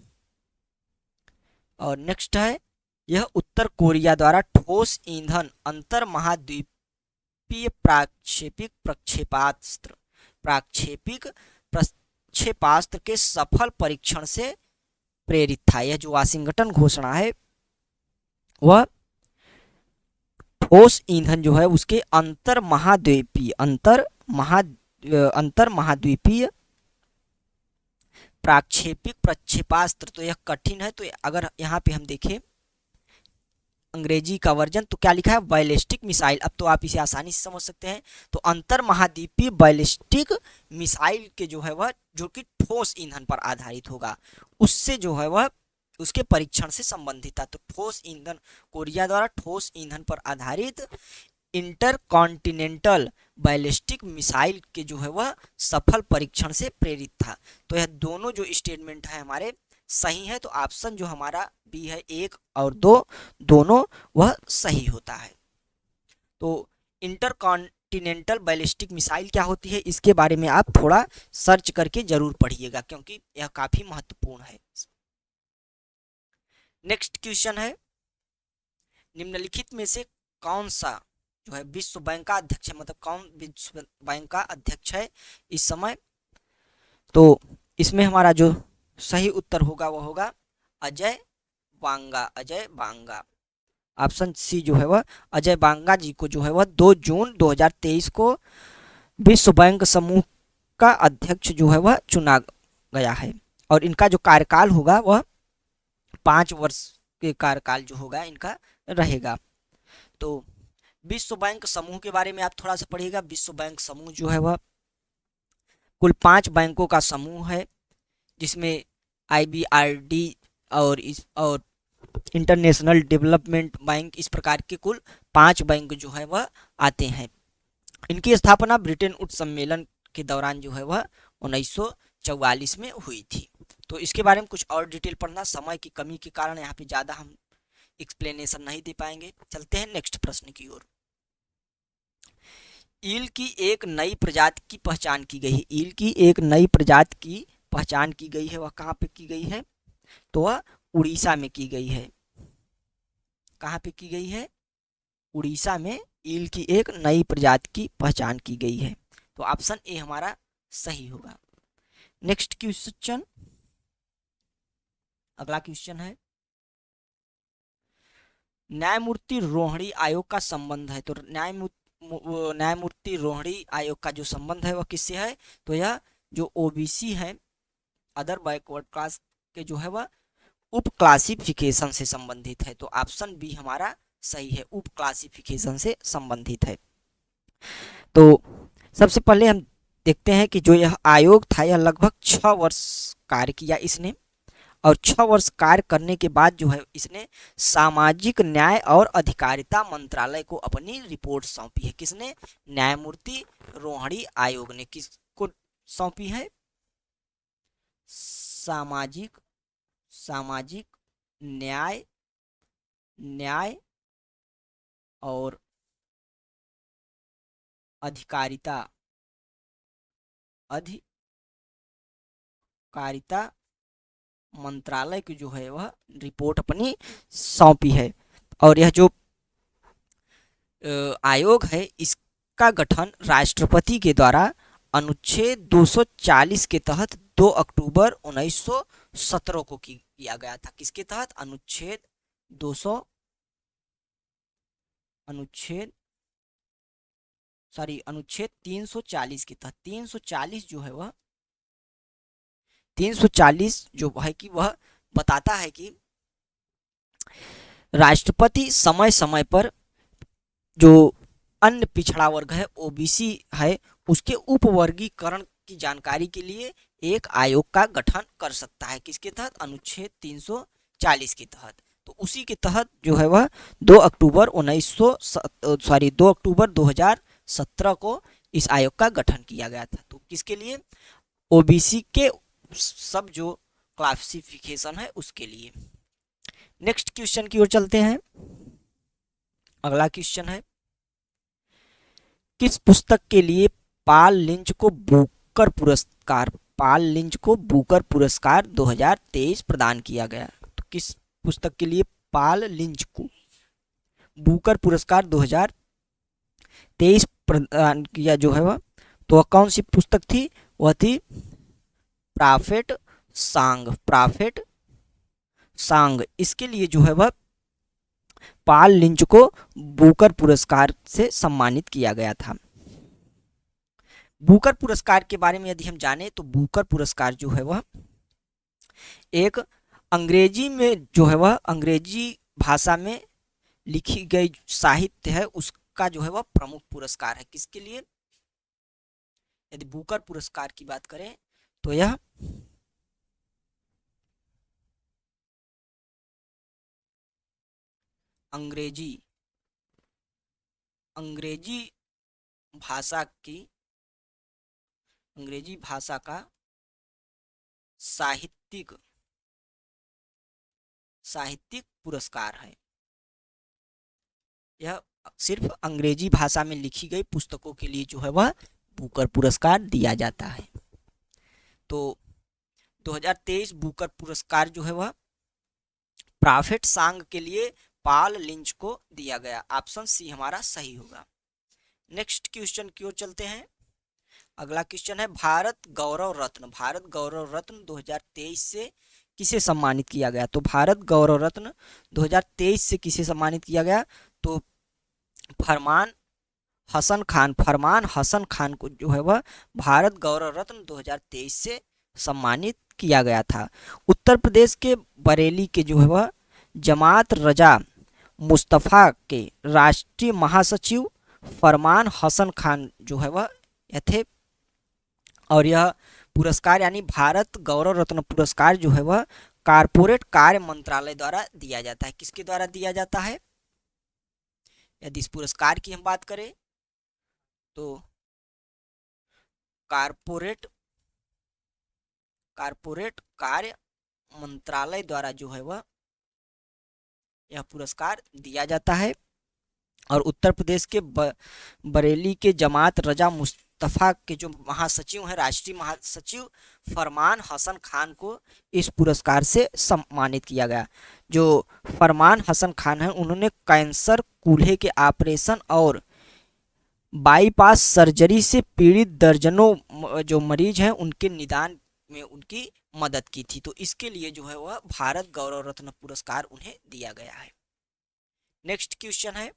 और नेक्स्ट है, यह उत्तर कोरिया द्वारा ठोस ईंधन अंतर महाद्वीपीय प्राक्षेपिक प्रक्षेपास्त्र के सफल परीक्षण से प्रेरित था। यह जो वाशिंगटन घोषणा है वह ठोस ईंधन जो है उसके अंतर महाद्वीपीय प्राक्षेपिक प्रक्षेपास्त्र। तो यह कठिन है, तो अगर यहाँ पे हम देखें अंग्रेजी का वर्जन तो क्या लिखा है? Ballistic missile. अब तो आप इसे आसानी से समझ सकते हैं। तो अंतर महाद्वीपीय बैलिस्टिक मिसाइल के जो है वह जो कि ठोस ईंधन पर आधारित होगा, उससे जो है वह उसके परीक्षण से संबंधित था। तो ठोस ईंधन, कोरिया द्वारा ठोस ईंधन पर आधारित इंटरकॉन्टिनेंटल बैलिस्टिक मिसाइल के जो है वह सफल परीक्षण से प्रेरित था। तो यह दोनों जो स्टेटमेंट है हमारे सही है। तो ऑप्शन जो हमारा बी है 1 और 2 दोनों वह सही होता है। तो इंटरकॉन्टिनेंटल बैलिस्टिक मिसाइल क्या होती है इसके बारे में आप थोड़ा सर्च करके जरूर पढ़िएगा, क्योंकि यह काफी महत्वपूर्ण है। नेक्स्ट क्वेश्चन है, निम्नलिखित में से कौन सा जो है विश्व बैंक का अध्यक्ष है? मतलब कौन विश्व बैंक का अध्यक्ष है इस समय? तो इसमें हमारा जो सही उत्तर होगा वह होगा अजय बांगा। ऑप्शन सी जो है वह अजय बांगा जी को जो है वह 2 जून 2023 को विश्व बैंक समूह का अध्यक्ष जो है वह चुना गया है। और इनका जो कार्यकाल होगा वह 5 वर्ष के कार्यकाल जो होगा इनका रहेगा। तो विश्व बैंक समूह के बारे में आप थोड़ा सा पढ़िएगा। विश्व बैंक समूह जो है वह कुल 5 बैंकों का समूह है, जिसमें IBRD और इंटरनेशनल डेवलपमेंट बैंक, इस प्रकार के कुल 5 बैंक जो है वह आते हैं। इनकी स्थापना ब्रिटेन उच्च सम्मेलन के दौरान जो है वह 1944 में हुई थी। तो इसके बारे में कुछ और डिटेल पढ़ना, समय की कमी के कारण यहाँ पे ज़्यादा हम एक्सप्लेनेशन नहीं दे पाएंगे। चलते हैं नेक्स्ट प्रश्न की ओर। ईल की एक नई प्रजाति की पहचान की गई है। ईल की एक नई प्रजाति की पहचान की गई है, वह कहाँ पे की गई है? तो वह उड़ीसा में की गई है। कहाँ पे की गई है? उड़ीसा में ईल की एक नई प्रजाति की पहचान की गई है। तो ऑप्शन ए हमारा सही होगा। नेक्स्ट क्वेश्चन, अगला क्वेश्चन है, न्यायमूर्ति रोहिणी आयोग का संबंध है। तो न्यायमूर्ति रोहिणी आयोग का जो संबंध है वह किससे है? तो यह जो ओबीसी है, अदर बैकवर्ड क्लास के जो है वह उप क्लासिफिकेशन से संबंधित है। तो ऑप्शन बी हमारा सही है, उप क्लासिफिकेशन से संबंधित है। तो सबसे पहले हम देखते हैं कि जो यह आयोग था यह लगभग 6 वर्ष कार्य किया इसने, और 6 वर्ष कार्य करने के बाद जो है इसने सामाजिक न्याय और अधिकारिता मंत्रालय को अपनी रिपोर्ट सौंपी है। किसने? न्यायमूर्ति रोहिणी आयोग ने किसको सौंपी है? सामाजिक सामाजिक न्याय न्याय और अधिकारिता मंत्रालय की जो है वह रिपोर्ट अपनी सौंपी है। और यह जो आयोग है इसका गठन राष्ट्रपति के द्वारा अनुच्छेद 240 के तहत 2 अक्टूबर 1917 को किया गया था। किसके तहत? अनुच्छेद 340 के तहत। 340 जो है वह 340 जो है कि वह बताता है कि राष्ट्रपति समय समय पर जो अन्य पिछड़ा वर्ग है, ओबीसी है, उसके उपवर्गीकरण की जानकारी के लिए एक आयोग का गठन कर सकता है। किसके तहत? अनुच्छेद 340 के तहत। तो उसी के तहत जो है वह 2 अक्टूबर 2017 को इस आयोग का गठन किया गया था। तो किसके लिए? ओबीसी के सब जो क्लासिफिकेशन है उसके लिए। नेक्स्ट क्वेश्चन की ओर चलते हैं। अगला क्वेश्चन है, किस पुस्तक के लिए पाल लिंच को बुकर पुरस्कार 2023 प्रदान किया गया? तो किस पुस्तक के लिए पाल लिंच को बुकर पुरस्कार 2023 प्रदान किया जो है वह? तो वह कौन सी पुस्तक थी? वह थी प्रॉफिट सॉन्ग। इसके लिए जो है वह पाल लिंच को बुकर पुरस्कार से सम्मानित किया गया था। बुकर पुरस्कार के बारे में यदि हम जाने तो बुकर पुरस्कार जो है वह एक अंग्रेजी में जो है वह अंग्रेजी भाषा में लिखी गई साहित्य है उसका जो है वह प्रमुख पुरस्कार है। किसके लिए? यदि बुकर पुरस्कार की बात करें तो यह अंग्रेजी भाषा का साहित्यिक पुरस्कार है। यह सिर्फ अंग्रेजी भाषा में लिखी गई पुस्तकों के लिए जो है वह बुकर पुरस्कार दिया जाता है। तो 2023 बुकर पुरस्कार जो है वह प्रॉफिट सॉन्ग के लिए पाल लिंच को दिया गया। ऑप्शन सी हमारा सही होगा। नेक्स्ट क्वेश्चन की ओर चलते हैं। अगला क्वेश्चन है, भारत गौरव रत्न 2023 से किसे सम्मानित किया गया? तो भारत गौरव रत्न 2023 से किसे सम्मानित किया गया? तो फरमान हसन खान को जो है वह भारत गौरव रत्न 2023 से सम्मानित किया गया था। उत्तर प्रदेश के बरेली के जो है वह जमात रजा मुस्तफ़ा के राष्ट्रीय महासचिव फरमान हसन खान जो है वह थे। और यह पुरस्कार यानी भारत गौरव रत्न पुरस्कार जो है वह कारपोरेट कार्य मंत्रालय द्वारा दिया जाता है। किसके द्वारा दिया जाता है? यदि इस पुरस्कार की हम बात करें तो कारपोरेट कार्य मंत्रालय द्वारा जो है वह यह पुरस्कार दिया जाता है। और उत्तर प्रदेश के बरेली के जमात रजा मुस्तफ़ा के जो महासचिव हैं, राष्ट्रीय महासचिव फरमान हसन खान को इस पुरस्कार से सम्मानित किया गया। जो फरमान हसन खान हैं उन्होंने कैंसर, कूल्हे के ऑपरेशन और बाईपास सर्जरी से पीड़ित दर्जनों जो मरीज हैं उनके निदान में उनकी मदद की थी। तो इसके लिए जो है वह भारत गौरव रत्न पुरस्कार उन्हें दिया गया है। नेक्स्ट क्वेश्चन है,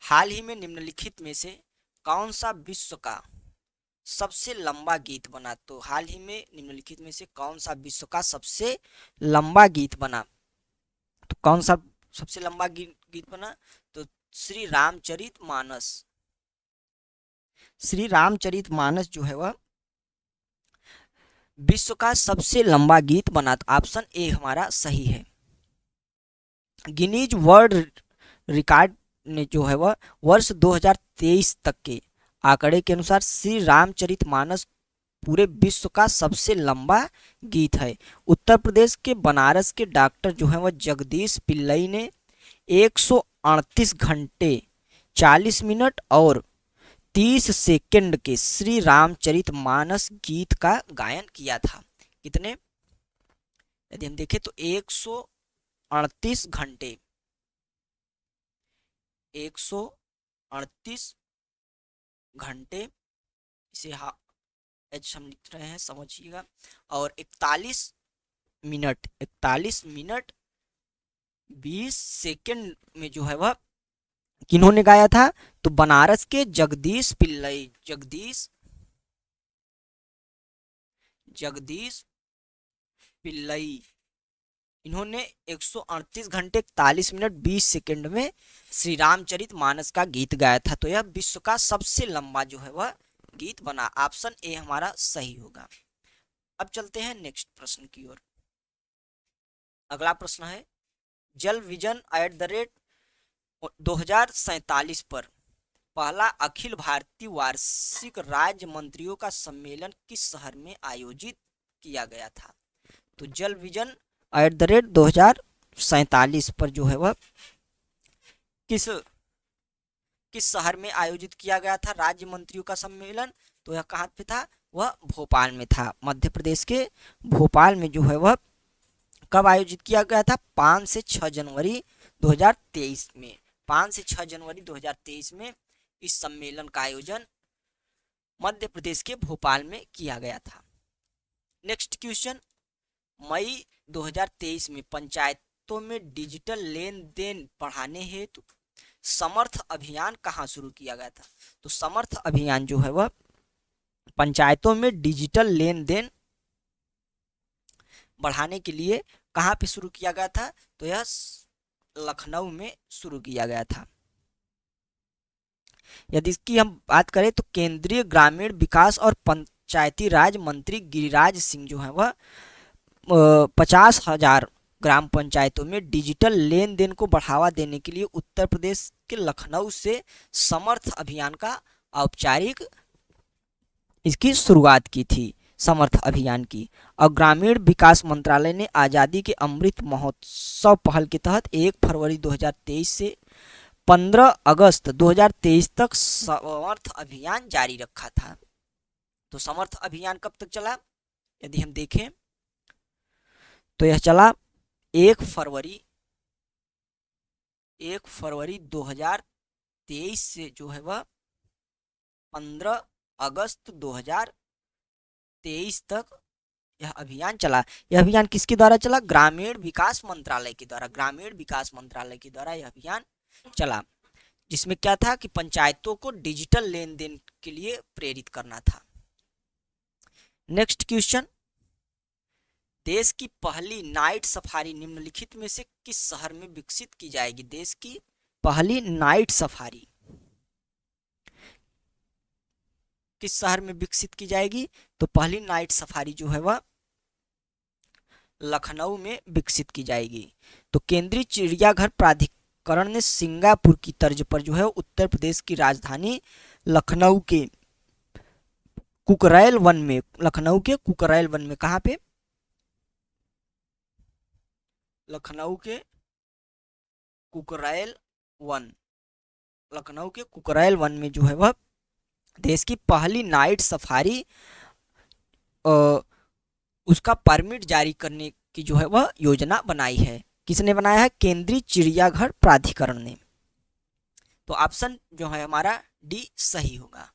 हाल ही में निम्नलिखित में से कौन सा विश्व का सबसे लंबा गीत बना? तो हाल ही में निम्नलिखित में से कौन सा विश्व का सबसे लंबा गीत बना? तो कौन सा सबसे लंबा गीत बना? तो श्री रामचरितमानस। श्री रामचरितमानस जो है वह विश्व का सबसे लंबा गीत बना। तो ऑप्शन ए हमारा सही है। गिनीज वर्ल्ड रिकॉर्ड ने जो है वह वर्ष 2023 तक के आंकड़े के अनुसार श्री रामचरितमानस पूरे विश्व का सबसे लंबा गीत है। उत्तर प्रदेश के बनारस के डॉक्टर जो है वह जगदीश पिल्लई ने 138 घंटे 40 मिनट और 30 सेकंड के श्री रामचरितमानस गीत का गायन किया था। कितने? यदि हम देखें तो 138 घंटे 138 घंटे, इसे एच हम लिख रहे हैं, समझिएगा, और 41 मिनट 20 सेकंड में जो है वह किन्होंने गाया था? तो बनारस के जगदीश पिल्लई, जगदीश पिल्लई, इन्होंने 138 घंटे 41 मिनट 20 सेकंड में श्री रामचरितमानस का गीत गाया था। तो यह विश्व का सबसे लंबा जो है वह गीत बना। ऑप्शन ए हमारा सही होगा। अब चलते हैं नेक्स्ट प्रश्न की ओर। अगला प्रश्न है, जल विजन @2047 पर पहला अखिल भारतीय वार्षिक राज्य मंत्रियों का सम्मेलन किस शहर में आयोजित किया गया था? तो जल विजन @2047 पर जो है वह किस शहर में आयोजित किया गया था राज्य मंत्रियों का सम्मेलन? तो यह कहाँ पे था? वह भोपाल में था। मध्य प्रदेश के भोपाल में जो है वह कब आयोजित किया गया था? 5 से 6 जनवरी 2023 में। 5 से 6 जनवरी 2023 में इस सम्मेलन का आयोजन मध्य प्रदेश के भोपाल में किया गया था। नेक्स्ट क्वेश्चन, मई 2023 में पंचायतों में डिजिटल लेन देन बढ़ाने हेतु समर्थ अभियान कहाँ शुरू किया गया था? तो समर्थ अभियान जो है वह पंचायतों में डिजिटल लेन देन बढ़ाने के लिए कहाँ पे शुरू किया गया था? तो यह लखनऊ में शुरू किया गया था। यदि इसकी हम बात करें तो केंद्रीय ग्रामीण विकास और पंचायती राज मंत्री गिरिराज सिंह जो है वह 50,000 ग्राम पंचायतों में डिजिटल लेन देन को बढ़ावा देने के लिए उत्तर प्रदेश के लखनऊ से समर्थ अभियान का औपचारिक इसकी शुरुआत की थी, समर्थ अभियान की। और ग्रामीण विकास मंत्रालय ने आज़ादी के अमृत महोत्सव पहल के तहत 1 फरवरी 2023 से 15 अगस्त 2023 तक समर्थ अभियान जारी रखा था। तो समर्थ अभियान कब तक चला? यदि हम देखें तो यह चला 1 फरवरी 2023 से जो है वह 15 अगस्त 2023 तक यह अभियान चला। यह अभियान किसके द्वारा चला? ग्रामीण विकास मंत्रालय के द्वारा। ग्रामीण विकास मंत्रालय के द्वारा यह अभियान चला, जिसमें क्या था कि पंचायतों को डिजिटल लेन देन के लिए प्रेरित करना था। नेक्स्ट क्वेश्चन, देश की पहली नाइट सफारी निम्नलिखित में से किस शहर में विकसित की जाएगी? देश की पहली नाइट सफारी किस शहर में विकसित की जाएगी? तो पहली नाइट सफारी जो है वह लखनऊ में विकसित की जाएगी। तो केंद्रीय चिड़ियाघर प्राधिकरण ने सिंगापुर की तर्ज पर जो है उत्तर प्रदेश की राजधानी लखनऊ के कुकरैल वन में, लखनऊ के कुकरैल वन में, कहाँ पे? लखनऊ के कुकरैल वन लखनऊ के कुकरैल वन में जो है वह देश की पहली नाइट सफारी उसका परमिट जारी करने की जो है वह योजना बनाई है। किसने बनाया है? केंद्रीय चिड़ियाघर प्राधिकरण ने। तो ऑप्शन जो है हमारा डी सही होगा।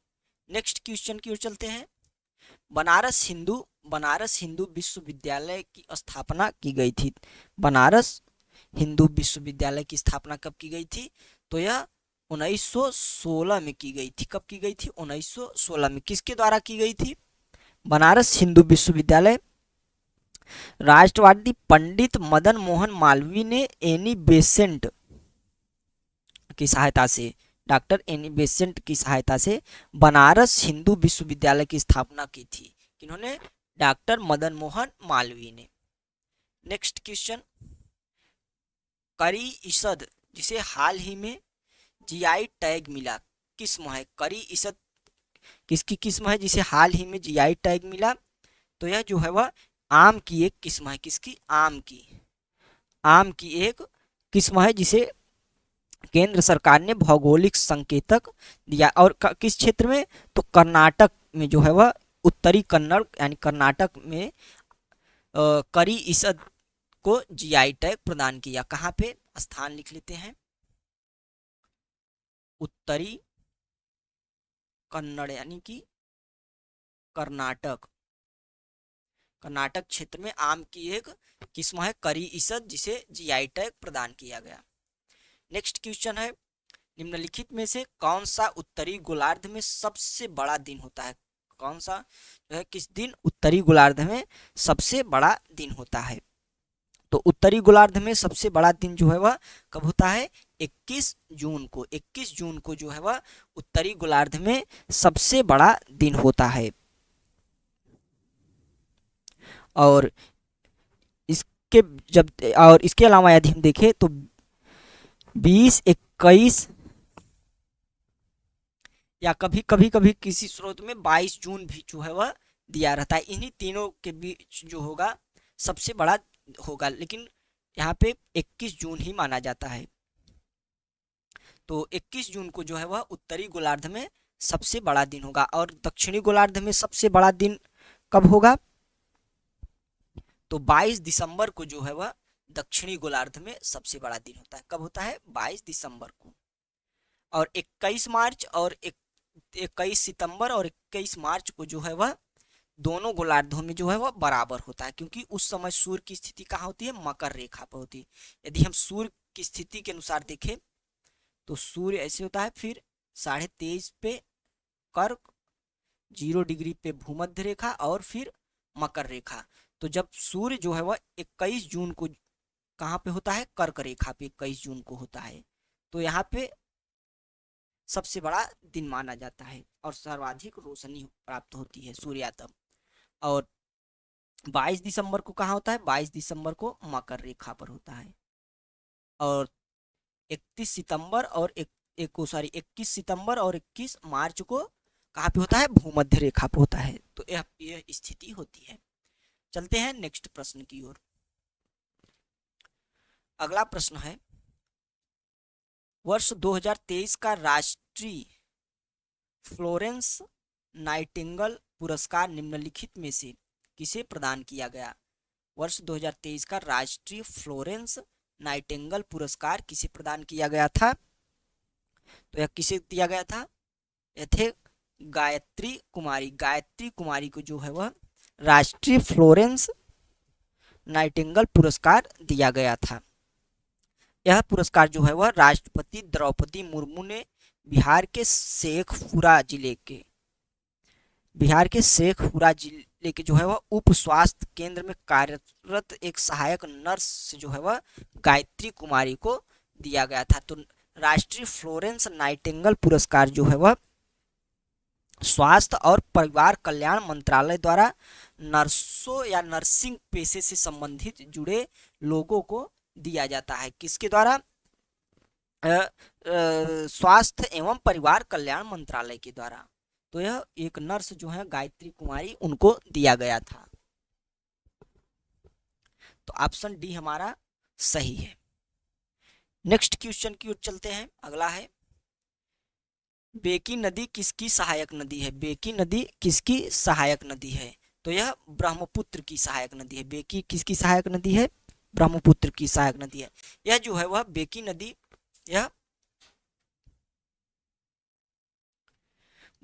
नेक्स्ट क्वेश्चन की ओर चलते हैं। बनारस हिंदू विश्वविद्यालय की स्थापना की गई थी। बनारस हिंदू विश्वविद्यालय की स्थापना कब की गई थी? तो यह 1916 में की गई थी। कब की गई थी? 1916 में। किसके द्वारा की गई थी? बनारस हिंदू विश्वविद्यालय राष्ट्रवादी पंडित मदन मोहन मालवीय ने एनी बेसेंट की सहायता से, डॉक्टर एनी बेसेंट की सहायता से बनारस हिंदू विश्वविद्यालय की स्थापना की थी। किन्होंने? डॉक्टर मदन मोहन मालवीय ने। Next question. करी इसद जिसे हाल ही में जीआई टैग मिला, किस्म है? करी इसद किसकी किस्म है जिसे हाल ही में जीआई टैग मिला? तो यह जो है वह आम की एक किस्म है। किसकी? आम की एक किस्म है जिसे केंद्र सरकार ने भौगोलिक संकेतक दिया। और किस क्षेत्र में? तो कर्नाटक में जो है वह उत्तरी कन्नड़ यानी कर्नाटक में करी इसद को जीआई टैग प्रदान किया। कहाँ पे? स्थान लिख लेते हैं, उत्तरी कन्नड़ यानी कि कर्नाटक क्षेत्र में आम की एक किस्म है करी इसद जिसे जीआई टैग प्रदान किया गया। नेक्स्ट क्वेश्चन है। निम्नलिखित में से कौन सा उत्तरी गोलार्ध में सबसे बड़ा दिन होता है? कौन सा जो है किस दिन उत्तरी गोलार्ध में सबसे बड़ा दिन होता है? तो उत्तरी गोलार्ध में सबसे बड़ा दिन जो है वह कब होता है? 21 जून को। 21 जून को जो है वह उत्तरी गोलार्ध में सबसे बड़ा दिन होता है। और इसके अलावा यदि हम देखें तो 20, 21 या कभी किसी स्रोत में 22 जून भी जो है वह दिया रहता है। इन्हीं तीनों के बीच जो होगा सबसे बड़ा होगा, लेकिन यहाँ पे 21 जून ही माना जाता है। तो 21 जून को जो है वह उत्तरी गोलार्ध में सबसे बड़ा दिन होगा। और दक्षिणी गोलार्ध में सबसे बड़ा दिन कब होगा? तो 22 दिसंबर को जो है वह दक्षिणी गोलार्ध में सबसे बड़ा दिन होता है। कब होता है? 22 दिसंबर को। और 21 मार्च और 21 सितंबर और 21 मार्च को जो है वह दोनों गोलार्धों में जो है वह बराबर होता है, क्योंकि उस समय सूर्य की स्थिति कहाँ होती है? मकर रेखा पर होती है। यदि हम सूर्य की स्थिति के अनुसार देखें तो सूर्य ऐसे होता है, फिर 23:30 पे कर्क, 0 डिग्री पे भूमध्य रेखा और फिर मकर रेखा। तो जब सूर्य जो है वह 21 जून को कहाँ पे होता है? कर्क रेखा पे 21 जून को होता है। तो यहाँ पे सबसे बड़ा दिन माना जाता है और सर्वाधिक रोशनी प्राप्त होती है सूर्यातप। और 22 दिसंबर को कहाँ होता है? 22 दिसंबर को मकर रेखा पर होता है। और 31 सितंबर और 21 सितंबर और 21 मार्च को कहाँ पे होता है? भूमध्य रेखा पे होता है। तो यह स्थिति होती है। चलते हैं नेक्स्ट प्रश्न की ओर। अगला प्रश्न है, वर्ष 2023 का राष्ट्रीय फ्लोरेंस नाइटिंगेल पुरस्कार निम्नलिखित में से किसे प्रदान किया गया? वर्ष 2023 का राष्ट्रीय फ्लोरेंस नाइटिंगेल पुरस्कार किसे प्रदान किया गया था? तो यह किसे दिया गया था? यह थे गायत्री कुमारी को जो है वह राष्ट्रीय फ्लोरेंस नाइटिंगेल पुरस्कार दिया गया था। यह पुरस्कार जो है वह राष्ट्रपति द्रौपदी मुर्मू ने बिहार के शेखपुरा जिले के जो है वह उप स्वास्थ्य केंद्र में कार्यरत एक सहायक नर्स जो है वह गायत्री कुमारी को दिया गया था। तो राष्ट्रीय फ्लोरेंस नाइटिंगेल पुरस्कार जो है वह स्वास्थ्य और परिवार कल्याण मंत्रालय द्वारा नर्सों या नर्सिंग पेशे से संबंधित जुड़े लोगों को दिया जाता है। किसके द्वारा? स्वास्थ्य एवं परिवार कल्याण मंत्रालय के द्वारा। तो यह एक नर्स जो है गायत्री कुमारी, उनको दिया गया था। तो ऑप्शन डी हमारा सही है। नेक्स्ट क्वेश्चन की ओर चलते हैं। अगला है, बेकी नदी किसकी सहायक नदी है? बेकी नदी किसकी सहायक नदी है? तो यह ब्रह्मपुत्र की सहायक नदी है। बेकी किसकी सहायक नदी है? ब्रह्मपुत्र की सहायक नदी है। यह जो है वह बेकी नदी, यह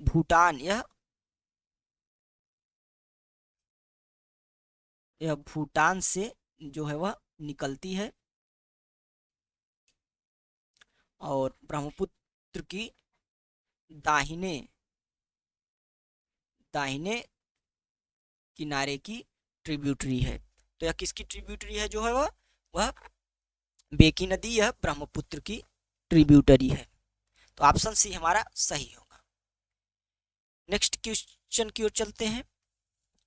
भूटान, यह भूटान से जो है वह निकलती है और ब्रह्मपुत्र की दाहिने दाहिने किनारे की ट्रिब्यूटरी है। तो यह किसकी ट्रिब्यूटरी है जो है वह बेकी नदी, यह ब्रह्मपुत्र की ट्रिब्यूटरी है। तो ऑप्शन सी हमारा सही होगा। नेक्स्ट क्वेश्चन की ओर चलते हैं।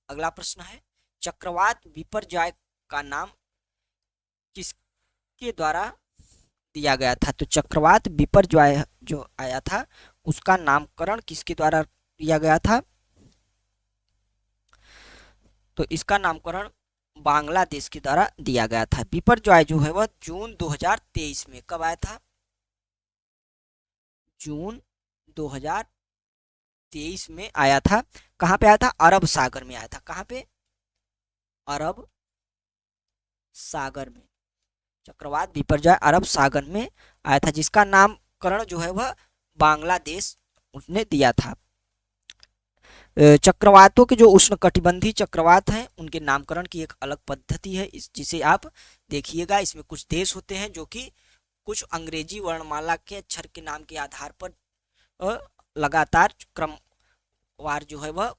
अगला प्रश्न है, चक्रवात विपर्जय का नाम किसके द्वारा दिया गया था? तो चक्रवात विपर्जय जो आया था उसका नामकरण किसके द्वारा दिया गया था? तो इसका नामकरण बांग्लादेश के द्वारा दिया गया था। विपर्जय जो है वह जून 2023 में, कब आया था? जून 2023 में आया था। कहाँ पे आया था? अरब सागर में आया था। कहाँ पे? अरब सागर में। चक्रवात विपर्जय अरब सागर में आया था, जिसका नामकरण जो है वह बांग्लादेश उसने दिया था। चक्रवातों के जो उष्णकटिबंधीय चक्रवात हैं उनके नामकरण की एक अलग पद्धति है, जिसे आप देखिएगा। इसमें कुछ देश होते हैं जो कि कुछ अंग्रेजी वर्णमाला के अक्षर के नाम के आधार पर लगातार क्रमवार जो है वह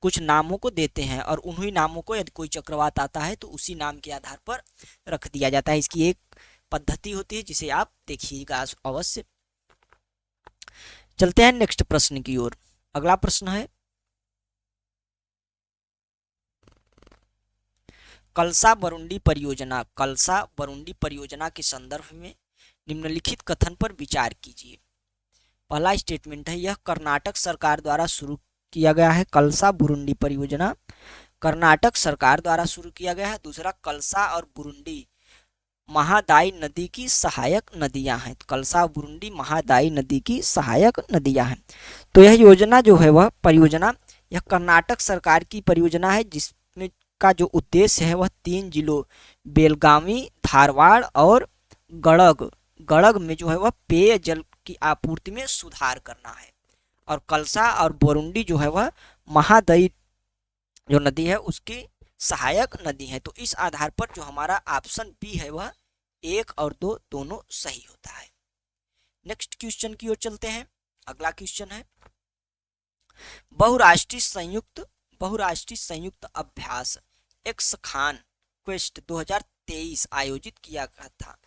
कुछ नामों को देते हैं, और उन्हीं नामों को यदि कोई चक्रवात आता है तो उसी नाम के आधार पर रख दिया जाता है। इसकी एक पद्धति होती है जिसे आप देखिएगा अवश्य। चलते हैं नेक्स्ट प्रश्न की ओर। अगला प्रश्न है, कलसा बरुंडी परियोजना, कलसा बरुंडी परियोजना के संदर्भ में निम्नलिखित कथन पर विचार कीजिए। पहला स्टेटमेंट है, यह कर्नाटक सरकार द्वारा शुरू किया गया है। कलसा बुरुंडी परियोजना कर्नाटक सरकार द्वारा शुरू किया गया है। दूसरा, कलसा और बुरुंडी महादायी नदी की सहायक नदियां हैं। कलसा बुरुंडी महादायी नदी की सहायक नदियां हैं। तो यह योजना जो है वह परियोजना, यह कर्नाटक सरकार की परियोजना है, जिसमें का जो उद्देश्य है वह 3 जिलों बेलगावी, धारवाड़ और गड़ग में जो है वह पेयजल की आपूर्ति में सुधार करना है। और कलसा और बोरुंडी जो है वह महादायी जो नदी है उसकी सहायक नदी है। तो इस आधार पर जो हमारा ऑप्शन बी है वह 1 और 2 दोनों सही होता है। नेक्स्ट क्वेश्चन की ओर चलते हैं। अगला क्वेश्चन है, बहुराष्ट्रीय संयुक्त अभ्यास एक्स खान क्वेस्ट 2023 आयोजित किया गया था।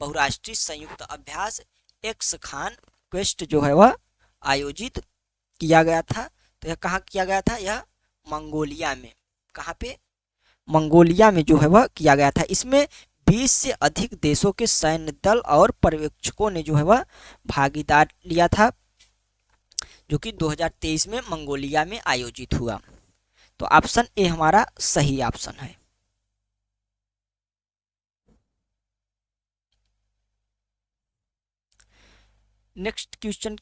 बहुराष्ट्रीय संयुक्त अभ्यास एक्स खान क्वेस्ट जो है वह आयोजित किया गया था। तो यह कहाँ किया गया था? यह मंगोलिया में। कहाँ पे? मंगोलिया में जो है वह किया गया था। इसमें 20 से अधिक देशों के सैन्य दल और पर्यवेक्षकों ने जो है वह भागीदार लिया था, जो कि 2023 में मंगोलिया में आयोजित हुआ। तो ऑप्शन ए हमारा सही ऑप्शन है। नेक्स्ट क्वेश्चन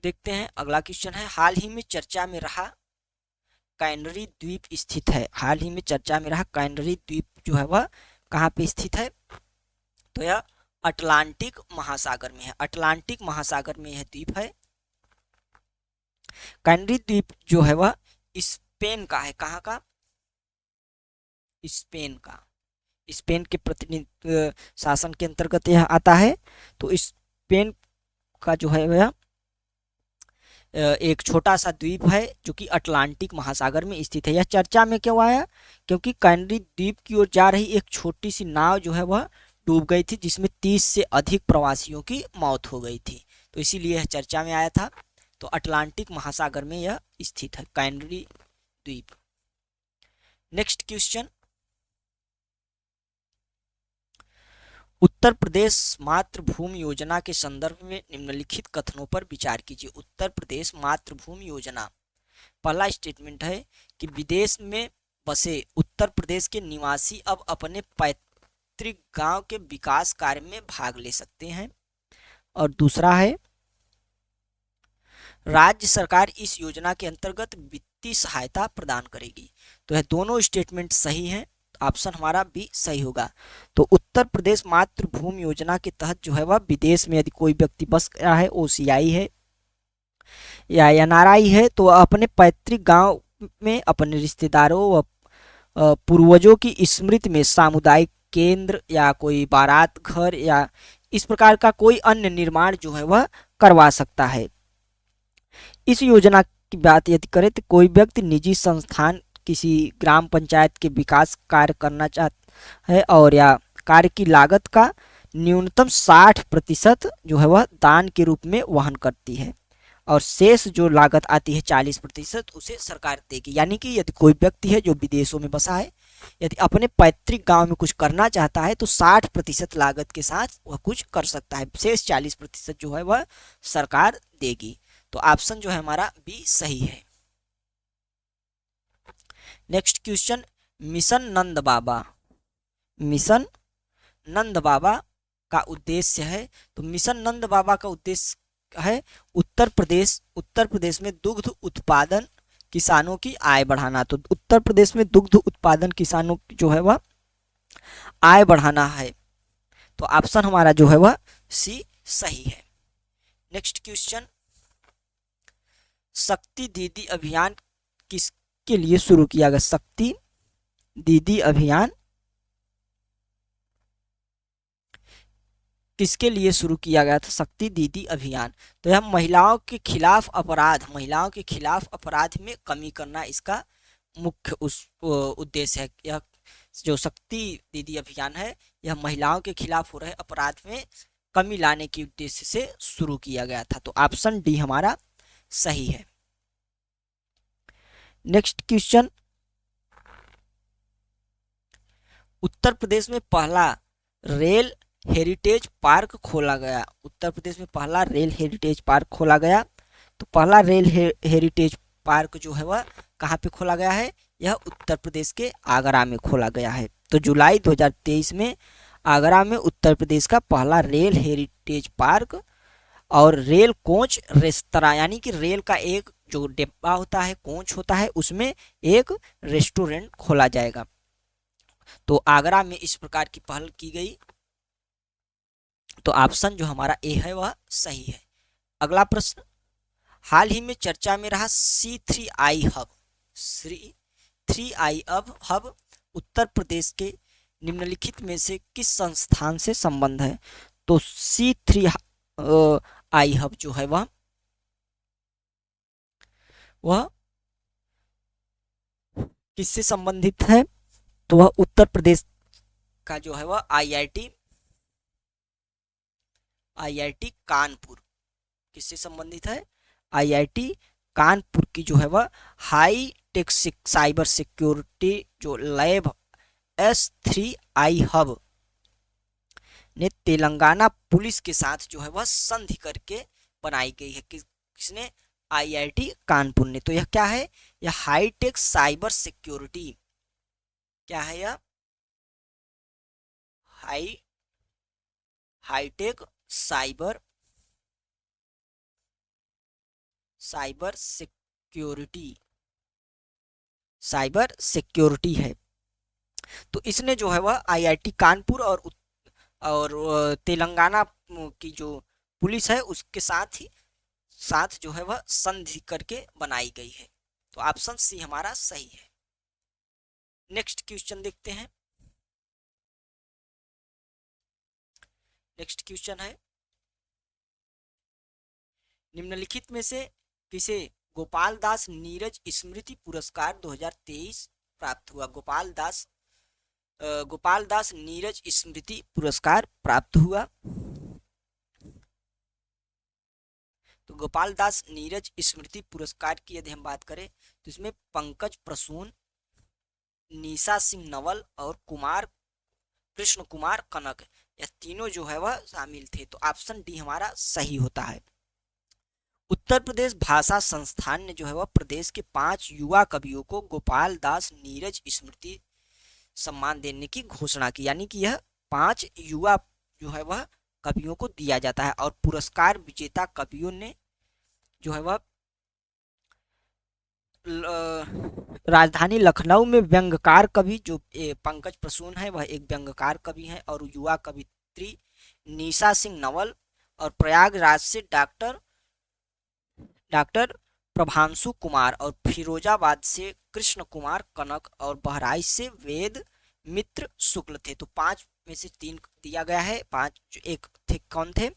देखते हैं। अगला क्वेश्चन है, हाल ही में चर्चा में रहा कैनरी द्वीप स्थित है। हाल ही में चर्चा में रहा कैनरी द्वीप जो है वह कहाँ पे स्थित है? तो यह अटलांटिक महासागर में है। अटलांटिक महासागर में यह द्वीप है। कैनरी द्वीप जो है वह स्पेन का है। कहाँ का? स्पेन का। स्पेन के प्रतिनिधि शासन के अंतर्गत यह आता है। तो स्पेन का जो है वह एक छोटा सा द्वीप है जो कि अटलांटिक महासागर में स्थित है। यह चर्चा में क्यों आया? क्योंकि कैनरी द्वीप की ओर जा रही एक छोटी सी नाव जो है वह डूब गई थी, जिसमें 30 से अधिक प्रवासियों की मौत हो गई थी। तो इसीलिए यह चर्चा में आया था। तो अटलांटिक महासागर में यह स्थित है कैनरी द्वीप। नेक्स्ट क्वेश्चन, उत्तर प्रदेश मातृभूमि योजना के संदर्भ में निम्नलिखित कथनों पर विचार कीजिए। उत्तर प्रदेश मातृभूमि योजना, पहला स्टेटमेंट है कि विदेश में बसे उत्तर प्रदेश के निवासी अब अपने पैतृक गांव के विकास कार्य में भाग ले सकते हैं। और दूसरा है, राज्य सरकार इस योजना के अंतर्गत वित्तीय सहायता प्रदान करेगी। तो यह दोनों स्टेटमेंट सही हैं, ऑप्शन हमारा बी सही होगा। तो उत्तर प्रदेश मातृभूमि योजना के तहत जो है वह विदेश में यदि कोई व्यक्ति बस गया है, ओसीआई है या एनआरआई है, तो अपने पैतृक गांव में अपने रिश्तेदारों व पूर्वजों की स्मृति में सामुदायिक केंद्र या कोई बारात घर या इस प्रकार का कोई अन्य निर्माण जो है वह करवा सकता है। इस योजना की बात यदि करें तो कोई व्यक्ति निजी संस्थान किसी ग्राम पंचायत के विकास कार्य करना चाहता है और या कार्य की लागत का न्यूनतम 60% जो है वह दान के रूप में वहन करती है और शेष जो लागत आती है 40% उसे सरकार देगी। यानी कि यदि कोई व्यक्ति है जो विदेशों में बसा है, यदि अपने पैतृक गांव में कुछ करना चाहता है तो 60% लागत के साथ वह कुछ कर सकता है, शेष 40% जो है वह सरकार देगी। तो ऑप्शन जो है हमारा बी सही है। नेक्स्ट क्वेश्चन, मिशन नंद बाबा। मिशन नंद बाबा का उद्देश्य है, तो मिशन नंद बाबा का उद्देश्य है उत्तर प्रदेश में दुग्ध उत्पादन किसानों की आय बढ़ाना। तो उत्तर प्रदेश में दुग्ध उत्पादन किसानों की जो है वह आय बढ़ाना है। तो ऑप्शन हमारा जो है वह सी सही है। नेक्स्ट क्वेश्चन, शक्ति दीदी अभियान किसके लिए शुरू किया गया? शक्ति दीदी अभियान किसके लिए शुरू किया गया था? शक्ति दीदी अभियान, तो यह महिलाओं के खिलाफ अपराध में कमी करना इसका मुख्य उद्देश्य है। यह जो शक्ति दीदी अभियान है यह महिलाओं के खिलाफ हो रहे अपराध में कमी लाने के उद्देश्य से शुरू किया गया था। तो ऑप्शन डी हमारा सही है। नेक्स्ट क्वेश्चन, उत्तर प्रदेश में पहला रेल हेरिटेज पार्क खोला गया। उत्तर प्रदेश में पहला रेल हेरिटेज पार्क खोला गया। तो पहला रेल हेरिटेज पार्क जो है वह कहाँ पे खोला गया है? यह उत्तर प्रदेश के आगरा में खोला गया है। तो जुलाई 2023 में आगरा में उत्तर प्रदेश का पहला रेल हेरिटेज पार्क और रेल कोच रेस्तरां, यानी कि रेल का एक जो डिब्बा होता है, कोच होता है, उसमें एक रेस्टोरेंट खोला जाएगा। तो आगरा में इस प्रकार की पहल की गई। तो ऑप्शन जो हमारा ए है वह सही है। अगला प्रश्न, हाल ही में चर्चा में रहा C3I हब उत्तर प्रदेश के निम्नलिखित में से किस संस्थान से संबंध है? तो C3I हब जो है वह किससे संबंधित है? तो वह उत्तर प्रदेश का जो है वह IIT कानपुर किससे संबंधित है? IIT कानपुर की जो है वह हाई टेक साइबर सिक्योरिटी जो लैब S3I हब ने तेलंगाना पुलिस के साथ जो है वह संधि करके बनाई गई है। किसने? IIT कानपुर ने। तो यह क्या है? यह हाईटेक साइबर सिक्योरिटी, क्या है यह? हाईटेक साइबर सिक्योरिटी है। तो इसने जो है वह IIT कानपुर और तेलंगाना की जो पुलिस है उसके साथ जो है वह संधि करके बनाई गई है। तो ऑप्शन सी हमारा सही है। नेक्स्ट क्वेश्चन देखते हैं। नेक्स्ट क्वेश्चन है, निम्नलिखित में से किसे गोपाल दास नीरज स्मृति पुरस्कार 2023 प्राप्त हुआ? गोपाल दास नीरज स्मृति पुरस्कार प्राप्त हुआ। तो गोपाल दास नीरज स्मृति पुरस्कार की यदि हम बात करें तो इसमें पंकज प्रसून, निशा सिंह नवल और कृष्ण कुमार कनक, यह तीनों जो है वह शामिल थे। तो ऑप्शन डी हमारा सही होता है। उत्तर प्रदेश भाषा संस्थान ने जो है वह प्रदेश के 5 युवा कवियों को गोपाल दास नीरज स्मृति सम्मान देने की घोषणा की। यानी कि यह 5 युवा जो है वह कवियों को दिया जाता है और पुरस्कार विजेता कवियों ने जो है वह राजधानी लखनऊ में व्यंग्यकार कवि जो पंकज प्रसून है वह एक व्यंग्यकार कवि हैं, और युवा कवित्री निशा सिंह नवल, और प्रयागराज से डॉक्टर डॉक्टर प्रभांशु कुमार, और फिरोजाबाद से कृष्ण कुमार कनक, और बहराइच से वेद मित्र शुक्ल थे। तो पांच में से तीन दिया गया है। पांच एक थे, कौन थे?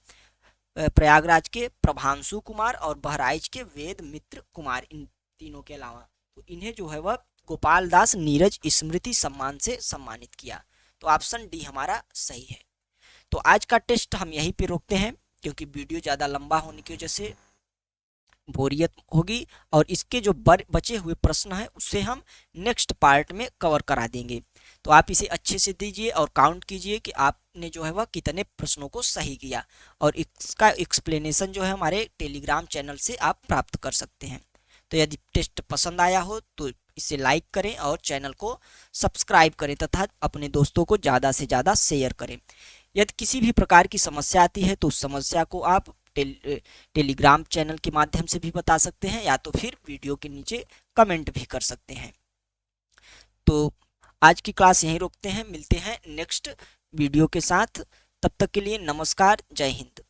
प्रयागराज के प्रभांशु कुमार और बहराइच के वेद मित्र कुमार, इन तीनों के अलावा तो इन्हें जो है वह गोपाल दास नीरज स्मृति सम्मान से सम्मानित किया। तो ऑप्शन डी हमारा सही है। तो आज का टेस्ट हम यहीं पे रोकते हैं, क्योंकि वीडियो ज़्यादा लंबा होने की वजह से बोरियत होगी, और इसके जो बचे हुए प्रश्न हैं उसे हम नेक्स्ट पार्ट में कवर करा देंगे। तो आप इसे अच्छे से दीजिए और काउंट कीजिए कि आपने जो है वह कितने प्रश्नों को सही किया, और इसका एक्सप्लेनेशन जो है हमारे टेलीग्राम चैनल से आप प्राप्त कर सकते हैं। तो यदि टेस्ट पसंद आया हो तो इसे लाइक करें और चैनल को सब्सक्राइब करें तथा अपने दोस्तों को ज़्यादा से ज़्यादा शेयर करें। यदि किसी भी प्रकार की समस्या आती है तो उस समस्या को आप टेलीग्राम चैनल के माध्यम से भी बता सकते हैं, या तो फिर वीडियो के नीचे कमेंट भी कर सकते हैं। तो आज की क्लास यहीं रोकते हैं, मिलते हैं नेक्स्ट वीडियो के साथ। तब तक के लिए नमस्कार, जय हिंद।